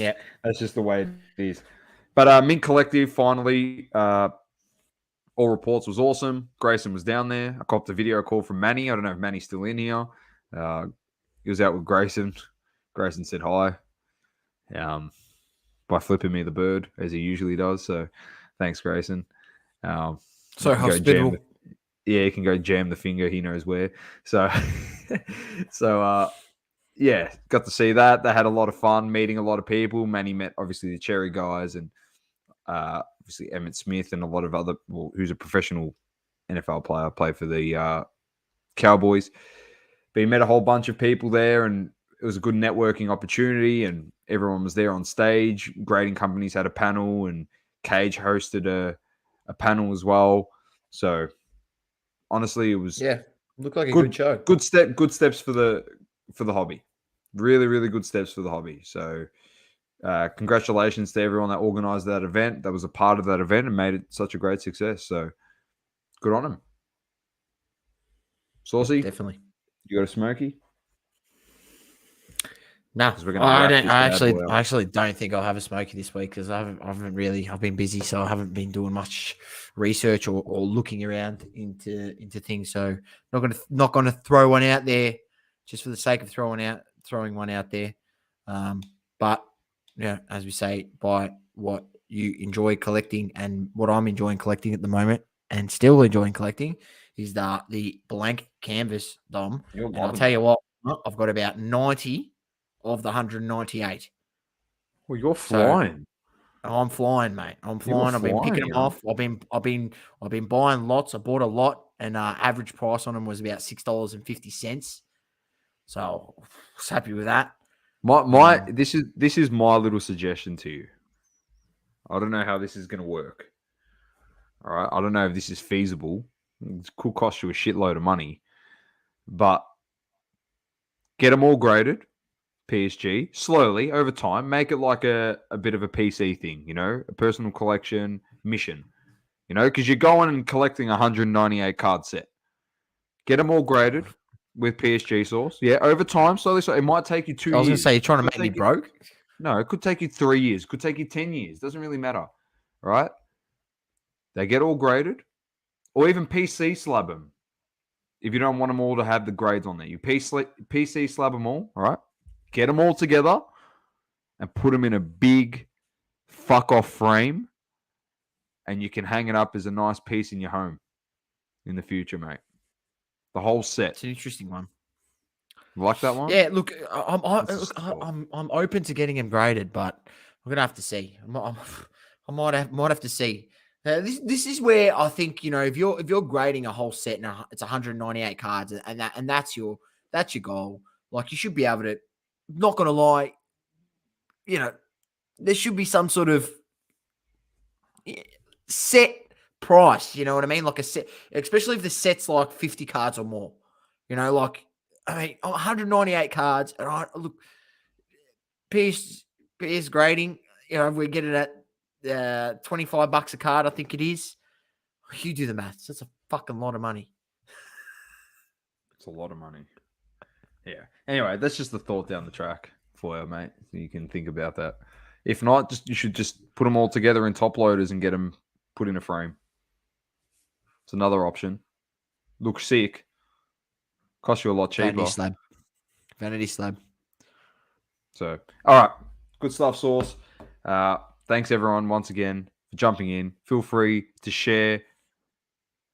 just the way it is. But Mint Collective, finally, all reports was awesome. Grayson was down there. I copped a video call from Manny. I don't know if Manny's still in here. He was out with Grayson. Grayson said hi by flipping me the bird, as he usually does. So thanks, Grayson. So hospitable. He can go jam the finger. He knows where. So, yeah, got to see that. They had a lot of fun meeting a lot of people. Manny met, obviously, the Cherry guys, and obviously Emmitt Smith and a lot of other, who's a professional NFL player, play for the Cowboys. But he met a whole bunch of people there, and it was a good networking opportunity, and everyone was there on stage. Grading companies had a panel, and Cage hosted a panel as well. So honestly, it was looked like a good show. Good steps for the hobby. Really, really good steps for the hobby. So congratulations to everyone that organized that event, that was a part of that event and made it such a great success. So good on them. Saucy, Definitely. you got a smoky? No, I actually don't think I'll have a smoky this week because I've been busy, so I haven't been doing much research or looking around into things. So not gonna throw one out there just for the sake of throwing one out there. But yeah, as we say, buy what you enjoy collecting, and what I'm enjoying collecting at the moment and still enjoying collecting is the blank canvas, Dom. And I'll tell you what, I've got about 90 of the 198. Well, you're flying. So, I'm flying, mate. I'm flying. I've been picking them off. I've been buying lots. I bought a lot, and average price on them was about $6.50. So I was happy with that. This is my little suggestion to you. I don't know how this is going to work. All right, I don't know if this is feasible. It could cost you a shitload of money, but get them all graded. PSG slowly over time, make it like a bit of a PC thing, a personal collection mission, because you're going and collecting 198 card set. Get them all graded with PSG sauce. Yeah, over time, slowly. So it might take you 2 years. I was going to say, you're trying to make me broke? No, it could take you 3 years. Could take you 10 years. Doesn't really matter, right? They get all graded, or even PC slab them. If you don't want them all to have the grades on there, you PC slab them all right? Get them all together and put them in a big fuck-off frame, and you can hang it up as a nice piece in your home in the future, mate. The whole set. It's an interesting one. You like that one? Yeah, look, I'm open to getting them graded, but I'm gonna have to see. I might have to see. This is where I think, if you're grading a whole set and it's 198 cards, and that's your goal, like, you should be able to. Not gonna lie, there should be some sort of set price. You know what I mean? Like a set, especially if the set's like 50 cards or more. Like, I mean, 198 cards. And look, PS grading. If we get it at $25 a card, I think it is. You do the maths. That's a fucking lot of money. It's a lot of money. Yeah. Anyway, that's just the thought down the track for you, mate. So you can think about that. If not, you should just put them all together in top loaders and get them put in a frame. It's another option. Looks sick. Cost you a lot cheaper. Vanity slab. So, all right. Good stuff, Sauce. Thanks, everyone, once again, for jumping in. Feel free to share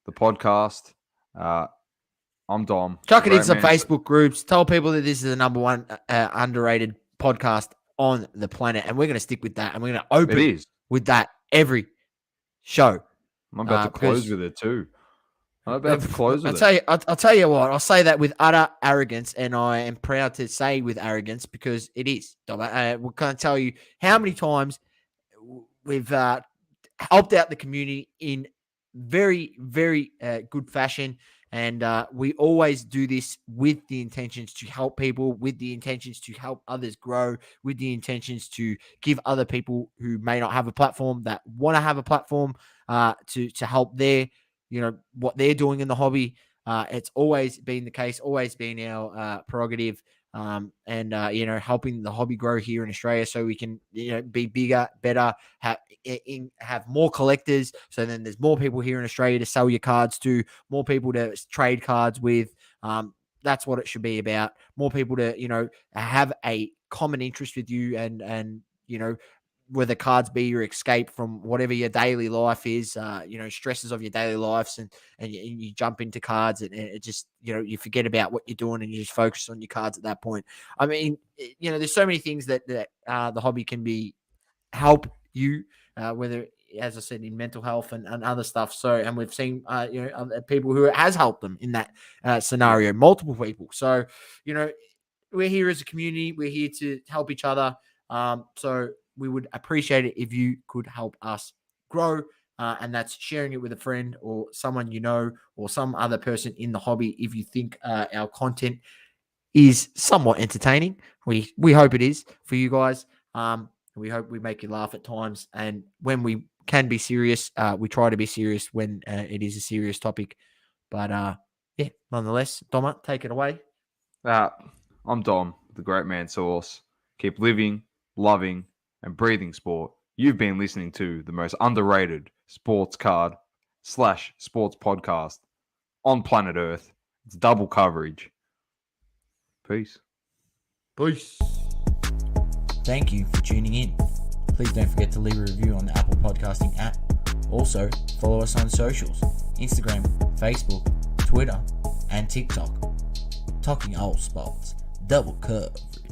the podcast. I'm Dom. Chuck it in some Facebook groups. Tell people that this is the number one underrated podcast on the planet, and we're going to stick with that. And we're going to open with that every show. I'm about to close with it too. I'm about to close with it. I'll tell you what. I'll say that with utter arrogance, and I am proud to say with arrogance because it is. We're going to tell you how many times we've helped out the community in very, very good fashion. And we always do this with the intentions to help people, with the intentions to help others grow, with the intentions to give other people who may not have a platform that want to have a platform to help their, what they're doing in the hobby. It's always been the case, always been our prerogative. And helping the hobby grow here in Australia so we can, be bigger, better, have more collectors. So then there's more people here in Australia to sell your cards to, more people to trade cards with. That's what it should be about. More people to, have a common interest with you and whether cards be your escape from whatever your daily life is, stresses of your daily lives, and you jump into cards and it just, you forget about what you're doing and you just focus on your cards at that point. I mean, there's so many things that the hobby can be help you, whether as I said, in mental health and other stuff. So, and we've seen, other people who it has helped them in that scenario, multiple people. So, we're here as a community. We're here to help each other. So we would appreciate it if you could help us grow. And that's sharing it with a friend or someone or some other person in the hobby. If you think our content is somewhat entertaining, we hope it is for you guys. We hope we make you laugh at times. And when we can be serious, we try to be serious when it is a serious topic. But nonetheless, Doma, take it away. I'm Dom, the Great Man Source. Keep living, loving, and breathing sport. You've been listening to the most underrated sports card / sports podcast on planet Earth. It's double coverage. Peace. Thank you for tuning in. Please don't forget to leave a review on the Apple Podcasting app. Also, follow us on socials, Instagram, Facebook, Twitter, and TikTok. Talking all sports, double coverage.